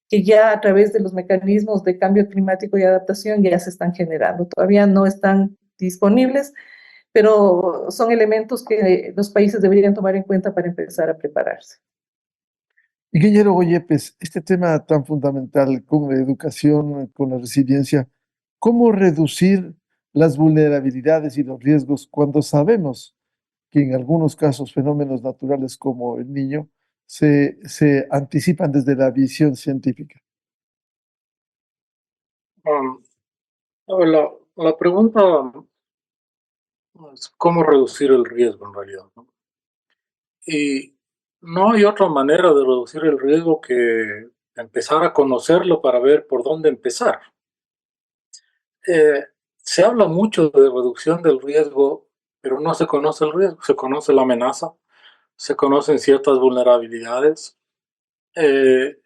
que ya a través de los mecanismos de cambio climático y adaptación ya se están generando. Todavía no están disponibles, pero son elementos que los países deberían tomar en cuenta para empezar a prepararse. Ingeniero Yepes, este tema tan fundamental con la educación, con la resiliencia, ¿cómo reducir las vulnerabilidades y los riesgos cuando sabemos que en algunos casos fenómenos naturales como el Niño se anticipan desde la visión científica? A ver, la pregunta es cómo reducir el riesgo en realidad, ¿no? Y no hay otra manera de reducir el riesgo que empezar a conocerlo para ver por dónde empezar. Eh, Se habla mucho de reducción del riesgo, pero no se conoce el riesgo, se conoce la amenaza, se conocen ciertas vulnerabilidades, eh,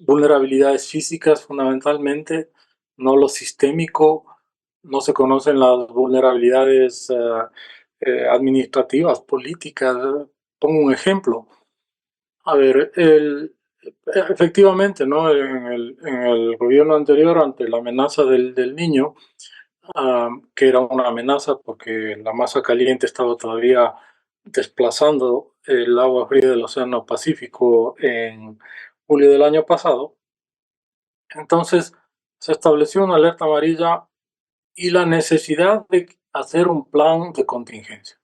vulnerabilidades físicas fundamentalmente, no lo sistémico, no se conocen las vulnerabilidades administrativas, políticas. Pongo un ejemplo. A ver, efectivamente, ¿no? En el gobierno anterior, ante la amenaza del Niño, que era una amenaza porque la masa caliente estaba todavía desplazando el agua fría del Océano Pacífico en julio del año pasado. Entonces se estableció una alerta amarilla y la necesidad de hacer un plan de contingencia.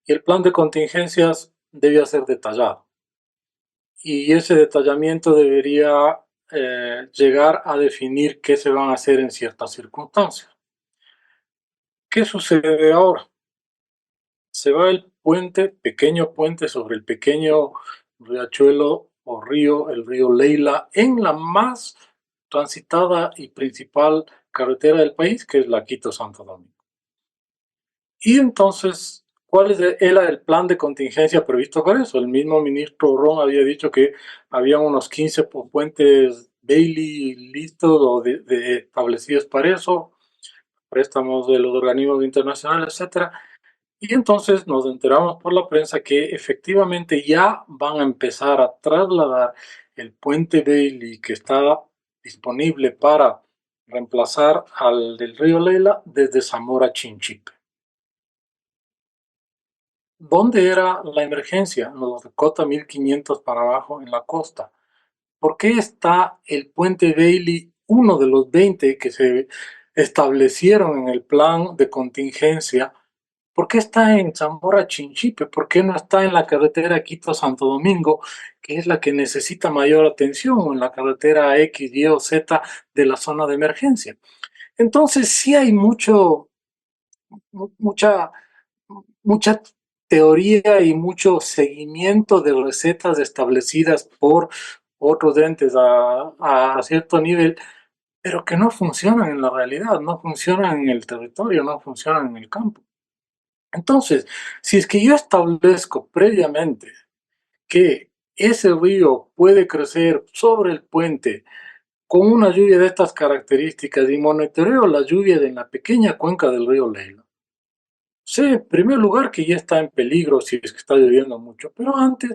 Y el plan de contingencias debía ser detallado. Y ese detallamiento debería llegar a definir qué se van a hacer en ciertas circunstancias. ¿Qué sucede ahora? Se va el puente, pequeño puente sobre el pequeño riachuelo o río, el río Leila, en la más transitada y principal carretera del país, que es la Quito-Santo Domingo. Y entonces, ¿cuál era el plan de contingencia previsto para eso? El mismo ministro Ron había dicho que había unos 15 puentes Bailey listos o establecidos para eso, préstamos de los organismos internacionales, etcétera. Y entonces nos enteramos por la prensa que efectivamente ya van a empezar a trasladar el puente Bailey que está disponible para reemplazar al del río Leila desde Zamora a Chinchipe. ¿Dónde era la emergencia? En los Cota 1500 para abajo en la costa. ¿Por qué está el puente Bailey, uno de los 20 que se establecieron en el plan de contingencia? ¿Por qué está en Zamora Chinchipe? ¿Por qué no está en la carretera Quito-Santo Domingo, que es la que necesita mayor atención, o en la carretera X, Y o Z de la zona de emergencia? Entonces sí hay mucha teoría y mucho seguimiento de recetas establecidas por otros entes a cierto nivel, pero que no funcionan en la realidad, no funcionan en el territorio, no funcionan en el campo. Entonces, si es que yo establezco previamente que ese río puede crecer sobre el puente con una lluvia de estas características y monitoreo la lluvia en la pequeña cuenca del río Leila, sé en primer lugar que ya está en peligro si es que está lloviendo mucho, pero antes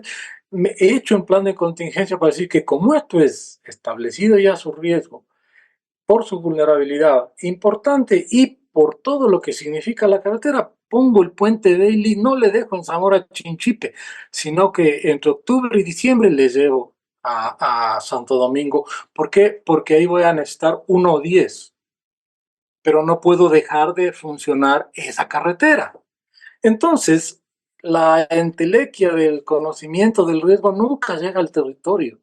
me he hecho un plan de contingencia para decir que como esto es establecido ya su riesgo, por su vulnerabilidad importante y por todo lo que significa la carretera, pongo el puente Bailey, no le dejo en Zamora Chinchipe, sino que entre octubre y diciembre le llevo a Santo Domingo. ¿Por qué? Porque ahí voy a necesitar 1 o 10, pero no puedo dejar de funcionar esa carretera. Entonces, la entelequia del conocimiento del riesgo nunca llega al territorio,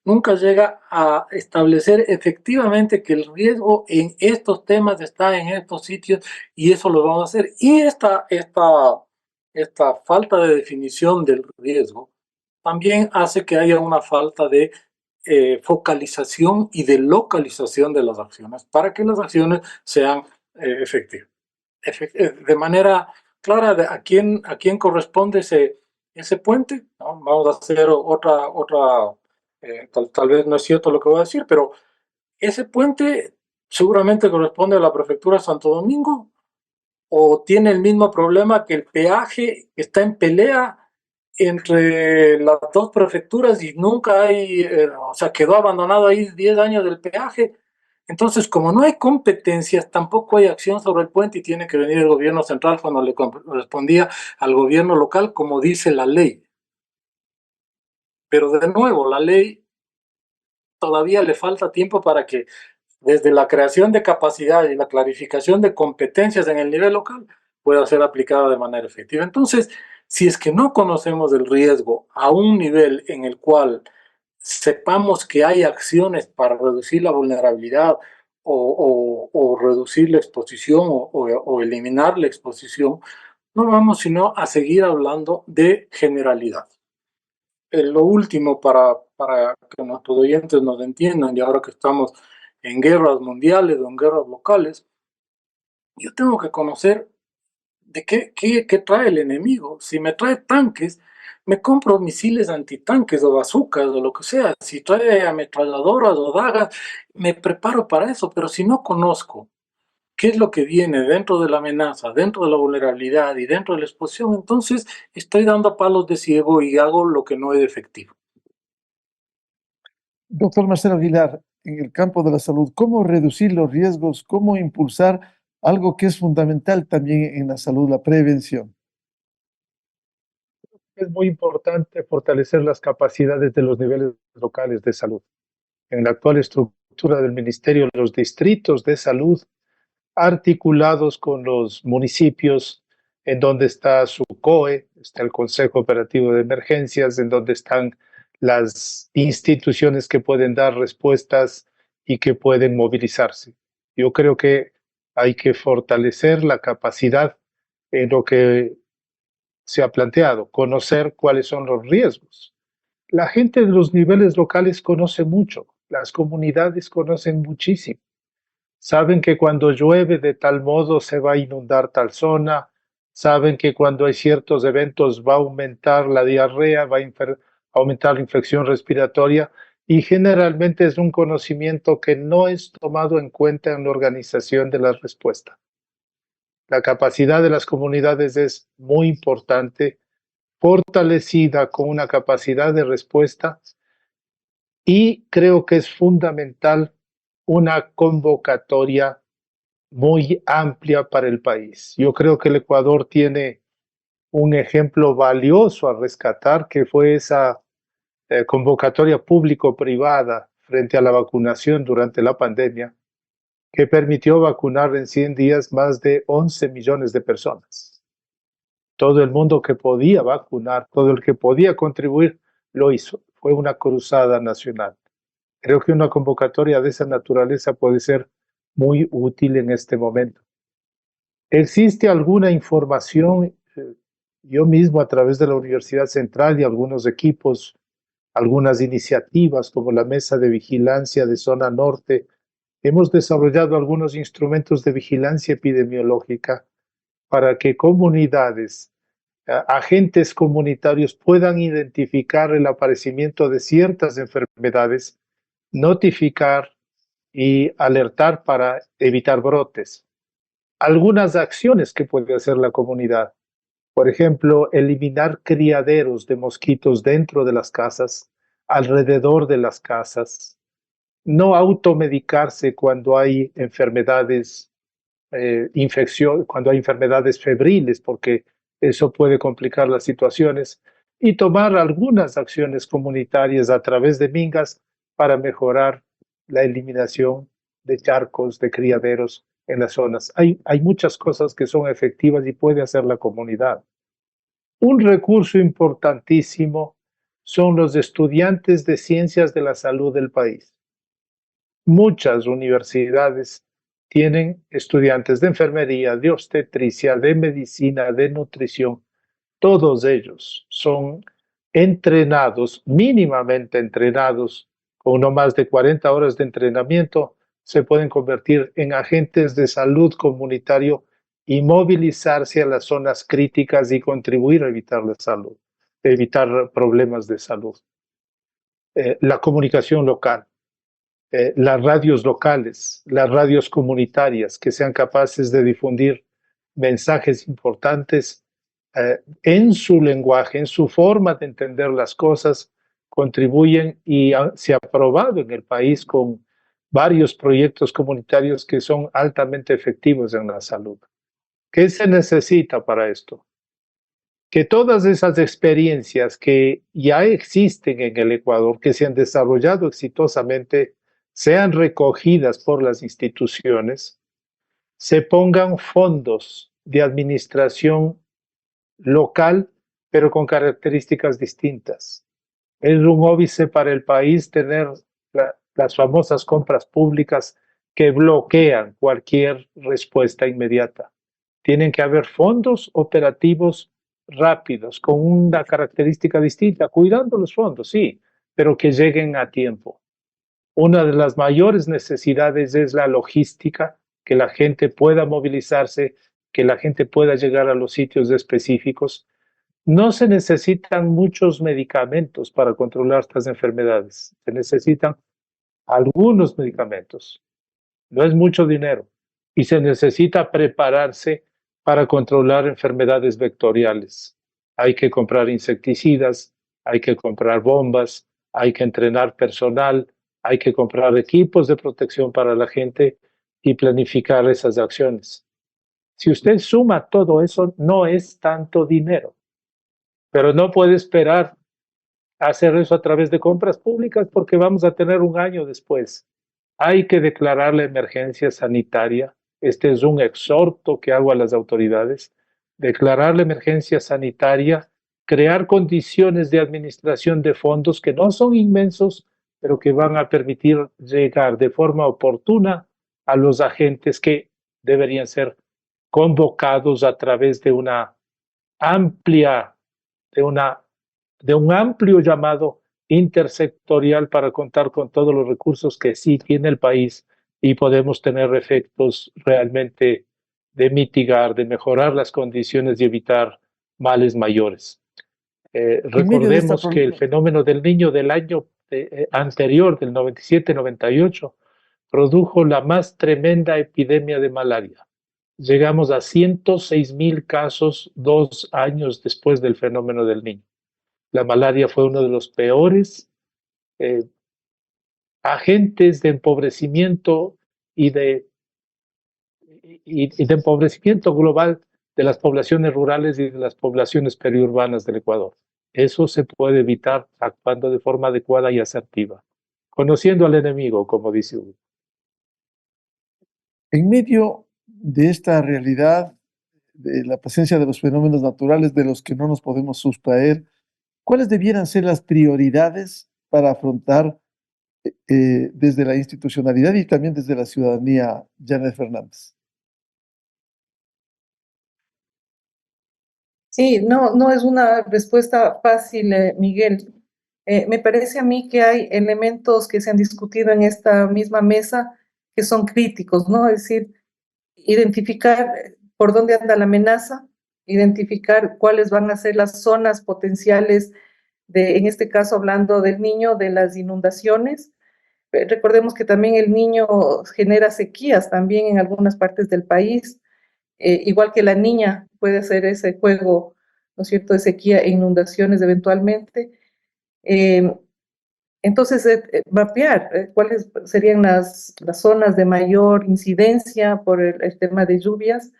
nunca llega a establecer efectivamente que el riesgo en estos temas está en estos sitios y eso lo vamos a hacer. Y esta falta de definición del riesgo también hace que haya una falta de focalización y de localización de las acciones para que las acciones sean efectivas. De manera clara a quién corresponde ese puente, ¿no? Vamos a hacer otra tal vez no es cierto lo que voy a decir, pero ese puente seguramente corresponde a la prefectura de Santo Domingo o tiene el mismo problema que el peaje que está en pelea entre las dos prefecturas y nunca hay, o sea, quedó abandonado ahí 10 años del peaje. Entonces, como no hay competencias, tampoco hay acción sobre el puente y tiene que venir el gobierno central cuando le correspondía al gobierno local, como dice la ley. Pero de nuevo, la ley todavía le falta tiempo para que desde la creación de capacidad y la clarificación de competencias en el nivel local pueda ser aplicada de manera efectiva. Entonces, si es que no conocemos el riesgo a un nivel en el cual sepamos que hay acciones para reducir la vulnerabilidad o reducir la exposición o eliminar la exposición, no vamos sino a seguir hablando de generalidad. Lo último para que nuestros oyentes nos entiendan, y ahora que estamos en guerras mundiales o en guerras locales, yo tengo que conocer de qué trae el enemigo. Si me trae tanques, me compro misiles antitanques o bazucas o lo que sea. Si trae ametralladoras o dagas, me preparo para eso. Pero si no conozco qué es lo que viene dentro de la amenaza, dentro de la vulnerabilidad y dentro de la exposición, entonces estoy dando palos de ciego y hago lo que no es efectivo. Doctor Marcelo Aguilar, en el campo de la salud, ¿cómo reducir los riesgos? ¿Cómo impulsar algo que es fundamental también en la salud, la prevención? Es muy importante fortalecer las capacidades de los niveles locales de salud. En la actual estructura del ministerio, los distritos de salud articulados con los municipios, en donde está su COE, está el Consejo Operativo de Emergencias, en donde están las instituciones que pueden dar respuestas y que pueden movilizarse. Yo creo que hay que fortalecer la capacidad en lo que se ha planteado, conocer cuáles son los riesgos. La gente de los niveles locales conoce mucho, las comunidades conocen muchísimo. Saben que cuando llueve de tal modo se va a inundar tal zona, saben que cuando hay ciertos eventos va a aumentar la diarrea, va a aumentar la infección respiratoria, y generalmente es un conocimiento que no es tomado en cuenta en la organización de la respuesta. La capacidad de las comunidades es muy importante, fortalecida con una capacidad de respuesta, y creo que es fundamental una convocatoria muy amplia para el país. Yo creo que el Ecuador tiene un ejemplo valioso a rescatar, que fue esa convocatoria público-privada frente a la vacunación durante la pandemia, que permitió vacunar en 100 días más de 11 millones de personas. Todo el mundo que podía vacunar, todo el que podía contribuir, lo hizo. Fue una cruzada nacional. Creo que una convocatoria de esa naturaleza puede ser muy útil en este momento. ¿Existe alguna información? Yo mismo, a través de la Universidad Central y algunos equipos, algunas iniciativas como la Mesa de Vigilancia de Zona Norte, hemos desarrollado algunos instrumentos de vigilancia epidemiológica para que comunidades, agentes comunitarios puedan identificar el aparecimiento de ciertas enfermedades, notificar y alertar para evitar brotes. Algunas acciones que puede hacer la comunidad. Por ejemplo, eliminar criaderos de mosquitos dentro de las casas, alrededor de las casas. No automedicarse cuando hay enfermedades, cuando hay enfermedades febriles, porque eso puede complicar las situaciones. Y tomar algunas acciones comunitarias a través de mingas para mejorar la eliminación de charcos, de criaderos en las zonas. Hay muchas cosas que son efectivas y puede hacer la comunidad. Un recurso importantísimo son los estudiantes de ciencias de la salud del país. Muchas universidades tienen estudiantes de enfermería, de obstetricia, de medicina, de nutrición. Todos ellos son entrenados, mínimamente entrenados, con no más de 40 horas de entrenamiento, se pueden convertir en agentes de salud comunitario y movilizarse a las zonas críticas y contribuir a evitar evitar problemas de salud. La comunicación local, las radios locales, las radios comunitarias que sean capaces de difundir mensajes importantes en su lenguaje, en su forma de entender las cosas, contribuyen y se ha aprobado en el país con varios proyectos comunitarios que son altamente efectivos en la salud. ¿Qué se necesita para esto? Que todas esas experiencias que ya existen en el Ecuador, que se han desarrollado exitosamente, sean recogidas por las instituciones, se pongan fondos de administración local, pero con características distintas. Es un óbice para el país tener las famosas compras públicas que bloquean cualquier respuesta inmediata. Tienen que haber fondos operativos rápidos, con una característica distinta, cuidando los fondos, sí, pero que lleguen a tiempo. Una de las mayores necesidades es la logística, que la gente pueda movilizarse, que la gente pueda llegar a los sitios específicos. No se necesitan muchos medicamentos para controlar estas enfermedades, se necesitan algunos medicamentos, no es mucho dinero, y se necesita prepararse para controlar enfermedades vectoriales. Hay que comprar insecticidas, hay que comprar bombas, hay que entrenar personal, hay que comprar equipos de protección para la gente y planificar esas acciones. Si usted suma todo eso, no es tanto dinero, pero no puede esperar hacer eso a través de compras públicas porque vamos a tener un año después. Hay que declarar la emergencia sanitaria. Este es un exhorto que hago a las autoridades. Declarar la emergencia sanitaria, crear condiciones de administración de fondos que no son inmensos, pero que van a permitir llegar de forma oportuna a los agentes que deberían ser convocados a través de una amplia, de un amplio llamado intersectorial para contar con todos los recursos que sí tiene el país y podemos tener efectos realmente de mitigar, de mejorar las condiciones y evitar males mayores. Recordemos que el fenómeno del niño del año anterior, del 97-98, produjo la más tremenda epidemia de malaria. Llegamos a 106,000 casos 2 años después del fenómeno del niño. La malaria fue uno de los peores agentes de empobrecimiento y de empobrecimiento global de las poblaciones rurales y de las poblaciones periurbanas del Ecuador. Eso se puede evitar actuando de forma adecuada y asertiva, conociendo al enemigo, como dice Hugo. En medio de esta realidad, de la presencia de los fenómenos naturales de los que no nos podemos sustraer, ¿cuáles debieran ser las prioridades para afrontar desde la institucionalidad y también desde la ciudadanía, Janet Fernández? Sí, no es una respuesta fácil, Miguel. Me parece a mí que hay elementos que se han discutido en esta misma mesa que son críticos, ¿no? Es decir, identificar por dónde anda la amenaza, identificar cuáles van a ser las zonas potenciales de, en este caso hablando del niño, de las inundaciones. Recordemos que también el niño genera sequías también en algunas partes del país, igual que la niña puede hacer ese juego, ¿no es cierto?, de sequía e inundaciones eventualmente. Entonces, mapear cuáles serían las zonas de mayor incidencia por el tema de lluvias.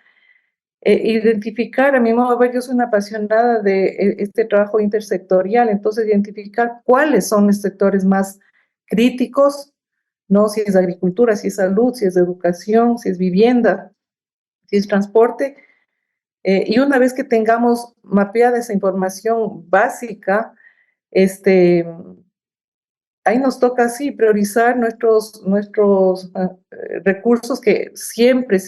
Identificar, a mi modo de ver, yo soy una apasionada de este trabajo intersectorial, entonces identificar cuáles son los sectores más críticos, ¿no? Si es agricultura, si es salud, si es educación, si es vivienda, si es transporte. Y una vez que tengamos mapeada esa información básica, ahí nos toca, sí, priorizar nuestros recursos que siempre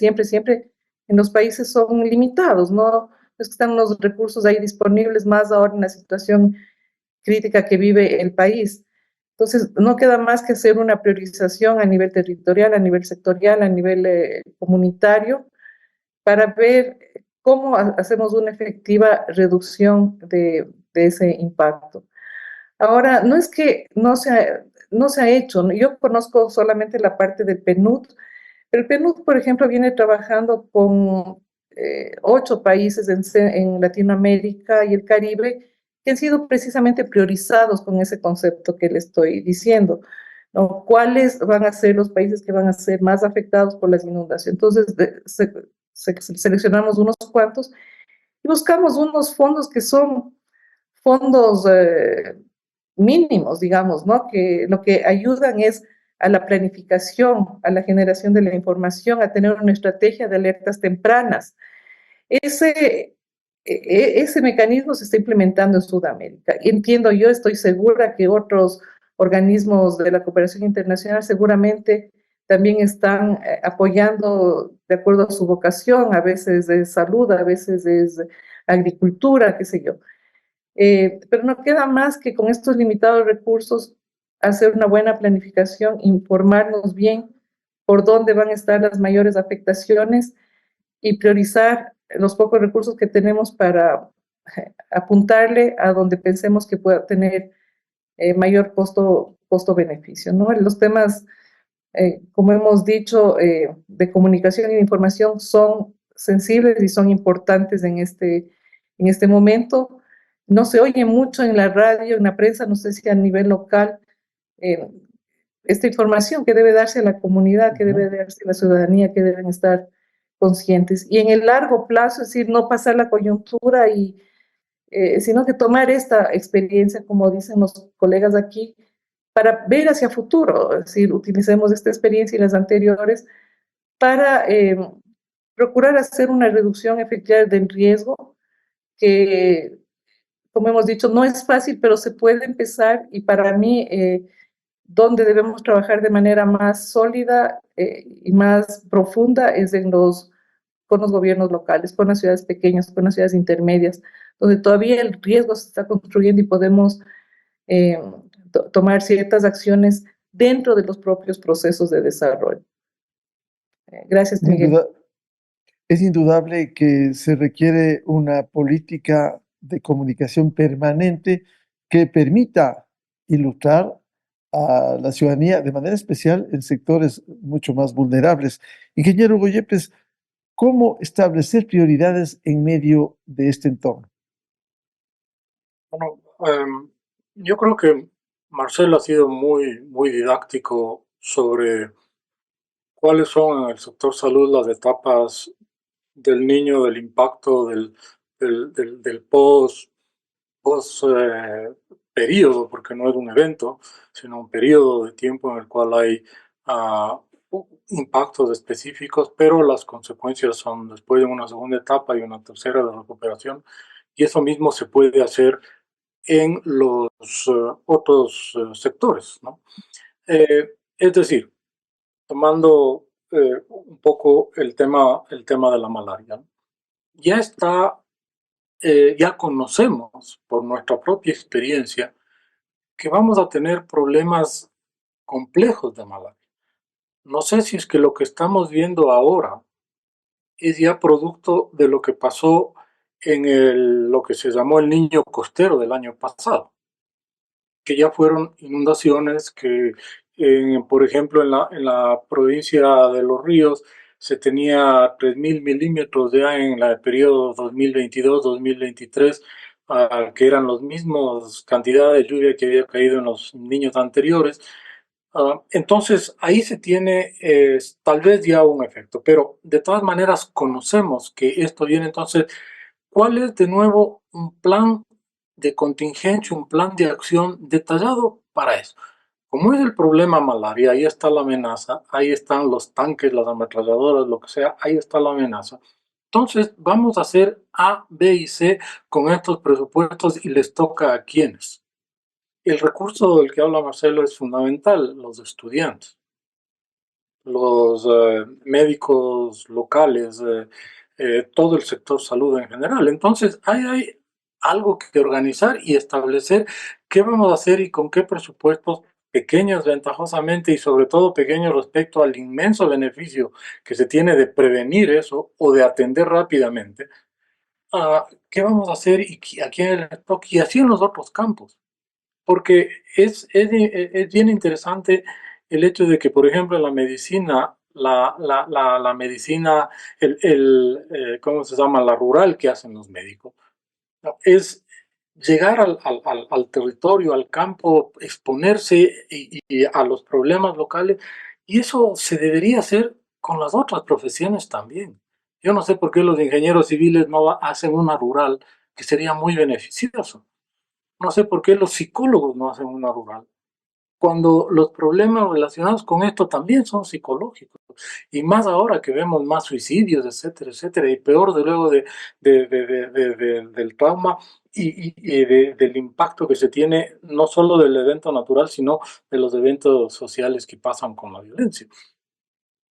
en los países son limitados, ¿no? Es que están los recursos ahí disponibles, más ahora en la situación crítica que vive el país. Entonces, no queda más que hacer una priorización a nivel territorial, a nivel sectorial, a nivel comunitario, para ver cómo hacemos una efectiva reducción de ese impacto. Ahora, no es que no se ha hecho, ¿no? Yo conozco solamente la parte del PNUD, pero el PNUD, por ejemplo, viene trabajando con 8 países en Latinoamérica y el Caribe que han sido precisamente priorizados con ese concepto que le estoy diciendo, ¿no? ¿Cuáles van a ser los países que van a ser más afectados por las inundaciones? Entonces, seleccionamos unos cuantos y buscamos unos fondos que son fondos mínimos, digamos, ¿no? Que lo que ayudan es a la planificación, a la generación de la información, a tener una estrategia de alertas tempranas. Ese mecanismo se está implementando en Sudamérica. Entiendo yo, estoy segura que otros organismos de la cooperación internacional seguramente también están apoyando de acuerdo a su vocación, a veces es salud, a veces es agricultura, qué sé yo. Pero no queda más que con estos limitados recursos hacer una buena planificación, informarnos bien por dónde van a estar las mayores afectaciones y priorizar los pocos recursos que tenemos para apuntarle a donde pensemos que pueda tener mayor costo-beneficio, ¿no? Los temas, como hemos dicho, de comunicación y de información son sensibles y son importantes en este momento. No se oye mucho en la radio, en la prensa, no sé si a nivel local, esta información que debe darse a la comunidad, que debe darse a la ciudadanía, que deben estar conscientes. Y en el largo plazo, es decir, no pasar la coyuntura sino que tomar esta experiencia, como dicen los colegas aquí, para ver hacia futuro, es decir, utilicemos esta experiencia y las anteriores para procurar hacer una reducción efectiva del riesgo, que, como hemos dicho, no es fácil, pero se puede empezar, y para mí, donde debemos trabajar de manera más sólida y más profunda es con los gobiernos locales, con las ciudades pequeñas, con las ciudades intermedias, donde todavía el riesgo se está construyendo y podemos tomar ciertas acciones dentro de los propios procesos de desarrollo. Gracias, Miguel. Es indudable que se requiere una política de comunicación permanente que permita ilustrar a la ciudadanía de manera especial en sectores mucho más vulnerables. Ingeniero Hugo Yepes, ¿cómo establecer prioridades en medio de este entorno? Bueno, yo creo que Marcelo ha sido muy didáctico sobre cuáles son en el sector salud las etapas del niño, del impacto del post periodo, porque no es un evento, sino un periodo de tiempo en el cual hay impactos específicos, pero las consecuencias son después de una segunda etapa y una tercera de recuperación, y eso mismo se puede hacer en los otros sectores, ¿no? Es decir, tomando un poco el tema de la malaria, ¿no? Ya está, ya conocemos por nuestra propia experiencia que vamos a tener problemas complejos de malaria. No sé si es que lo que estamos viendo ahora es ya producto de lo que pasó en lo que se llamó el Niño Costero del año pasado, que ya fueron inundaciones que, por ejemplo, en la provincia de Los Ríos se tenía 3.000 milímetros ya en el periodo 2022-2023, que eran las mismas cantidades de lluvia que había caído en los niños anteriores. Entonces, ahí se tiene tal vez ya un efecto, pero de todas maneras conocemos que esto viene. Entonces, ¿cuál es de nuevo un plan de contingencia, un plan de acción detallado para eso? Como es el problema malaria, ahí está la amenaza, ahí están los tanques, las ametralladoras, lo que sea, ahí está la amenaza. Entonces, vamos a hacer A, B y C con estos presupuestos y les toca a quienes. El recurso del que habla Marcelo es fundamental, los estudiantes, los médicos locales, todo el sector salud en general. Entonces, hay algo que organizar y establecer qué vamos a hacer y con qué presupuestos pequeños ventajosamente y sobre todo pequeños respecto al inmenso beneficio que se tiene de prevenir eso o de atender rápidamente. ¿Qué vamos a hacer y a quién le toca? Y así en los otros campos. Porque es bien interesante el hecho de que, por ejemplo, en la medicina la medicina, ¿cómo se llama? La rural que hacen los médicos. No, es llegar al territorio, al campo, exponerse y a los problemas locales, y eso se debería hacer con las otras profesiones también. Yo no sé por qué los ingenieros civiles no hacen una rural, que sería muy beneficioso. No sé por qué los psicólogos no hacen una rural, cuando los problemas relacionados con esto también son psicológicos. Y más ahora que vemos más suicidios, etcétera, etcétera, y peor de luego del trauma del impacto que se tiene, no solo del evento natural, sino de los eventos sociales que pasan con la violencia,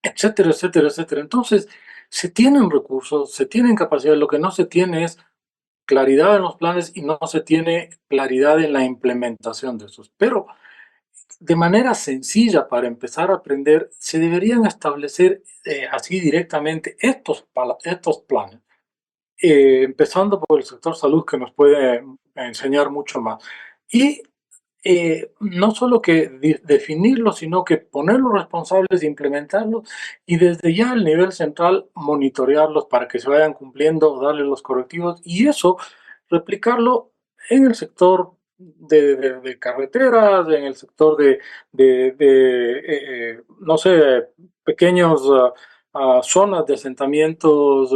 etcétera, etcétera, etcétera. Entonces, se tienen recursos, se tienen capacidades, lo que no se tiene es claridad en los planes y no se tiene claridad en la implementación de esos. Pero de manera sencilla para empezar a aprender, se deberían establecer así directamente estos planes, empezando por el sector salud que nos puede enseñar mucho más. Y no solo que definirlos, sino que poner los responsables de implementarlos y desde ya al nivel central monitorearlos para que se vayan cumpliendo, darles los correctivos y eso replicarlo en el sector de carreteras, en el sector no sé, pequeños zonas de asentamientos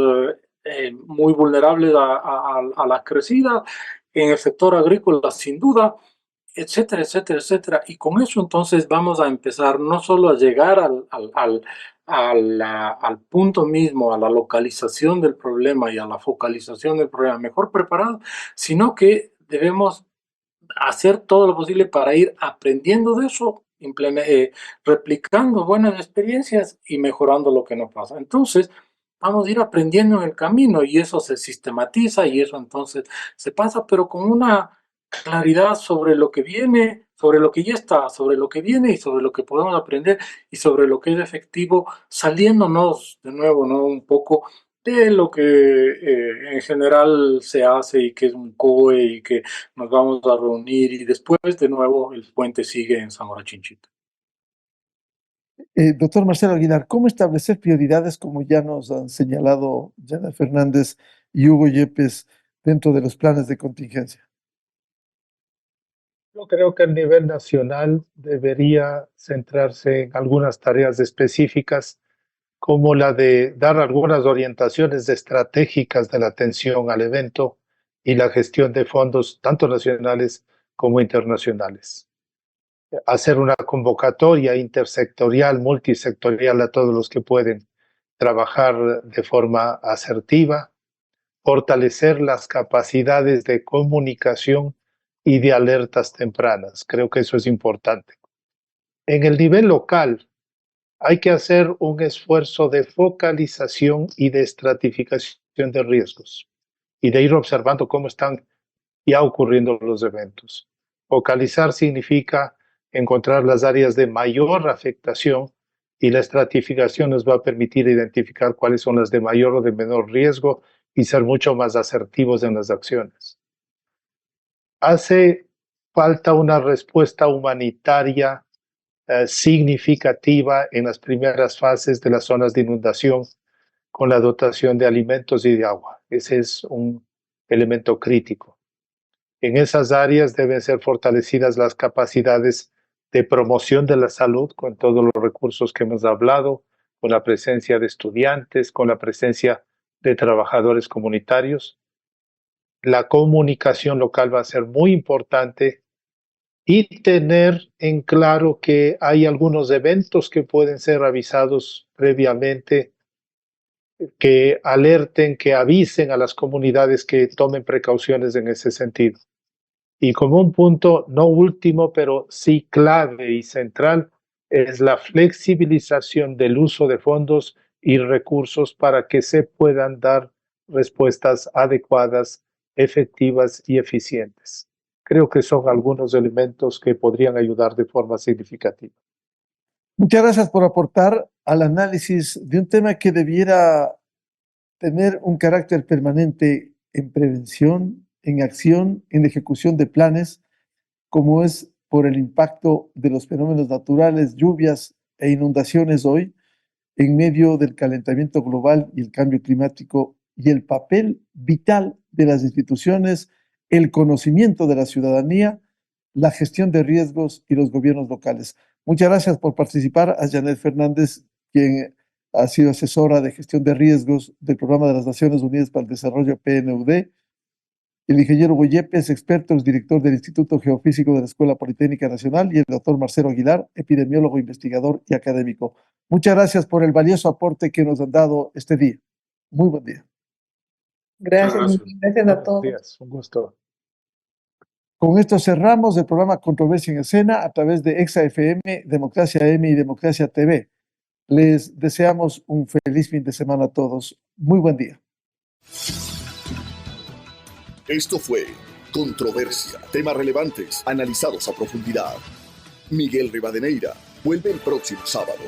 muy vulnerables a la crecida, en el sector agrícola sin duda, etcétera, etcétera, etcétera. Y con eso entonces vamos a empezar no solo a llegar al punto mismo, a la localización del problema y a la focalización del problema mejor preparado, sino que debemos hacer todo lo posible para ir aprendiendo de eso, replicando buenas experiencias y mejorando lo que no pasa. Entonces, vamos a ir aprendiendo en el camino y eso se sistematiza y eso entonces se pasa, pero con una claridad sobre lo que viene, sobre lo que ya está, sobre lo que viene y sobre lo que podemos aprender y sobre lo que es efectivo, saliéndonos de nuevo, ¿no? Un poco de lo que en general se hace y que es un COE y que nos vamos a reunir y después de nuevo el puente sigue en Zamora Chinchita. Doctor Marcelo Aguilar, ¿cómo establecer prioridades como ya nos han señalado Yana Fernández y Hugo Yepes dentro de los planes de contingencia? Yo creo que el nivel nacional debería centrarse en algunas tareas específicas, como la de dar algunas orientaciones estratégicas de la atención al evento y la gestión de fondos, tanto nacionales como internacionales. Hacer una convocatoria intersectorial, multisectorial a todos los que pueden trabajar de forma asertiva, fortalecer las capacidades de comunicación y de alertas tempranas. Creo que eso es importante. En el nivel local, hay que hacer un esfuerzo de focalización y de estratificación de riesgos y de ir observando cómo están ya ocurriendo los eventos. Focalizar significa encontrar las áreas de mayor afectación y la estratificación nos va a permitir identificar cuáles son las de mayor o de menor riesgo y ser mucho más asertivos en las acciones. Hace falta una respuesta humanitaria significativa en las primeras fases de las zonas de inundación con la dotación de alimentos y de agua. Ese es un elemento crítico. En esas áreas deben ser fortalecidas las capacidades de promoción de la salud con todos los recursos que hemos hablado, con la presencia de estudiantes, con la presencia de trabajadores comunitarios. La comunicación local va a ser muy importante y tener en claro que hay algunos eventos que pueden ser avisados previamente, que alerten, que avisen a las comunidades que tomen precauciones en ese sentido. Y como un punto, no último, pero sí clave y central, es la flexibilización del uso de fondos y recursos para que se puedan dar respuestas adecuadas, efectivas y eficientes. Creo que son algunos elementos que podrían ayudar de forma significativa. Muchas gracias por aportar al análisis de un tema que debiera tener un carácter permanente en prevención, en acción, en ejecución de planes, como es por el impacto de los fenómenos naturales, lluvias e inundaciones hoy, en medio del calentamiento global y el cambio climático y el papel vital de las instituciones, el conocimiento de la ciudadanía, la gestión de riesgos y los gobiernos locales. Muchas gracias por participar a Janet Fernández, quien ha sido asesora de gestión de riesgos del Programa de las Naciones Unidas para el Desarrollo PNUD. El ingeniero Boyepes, experto, es director del Instituto Geofísico de la Escuela Politécnica Nacional, y el doctor Marcelo Aguilar, epidemiólogo, investigador y académico. Muchas gracias por el valioso aporte que nos han dado este día. Muy buen día. Gracias, gracias a todos. Días, un gusto. Con esto cerramos el programa Controversia en Escena a través de EXA-FM, Democracia M y Democracia TV. Les deseamos un feliz fin de semana a todos. Muy buen día. Esto fue Controversia, temas relevantes analizados a profundidad. Miguel Rivadeneira vuelve el próximo sábado.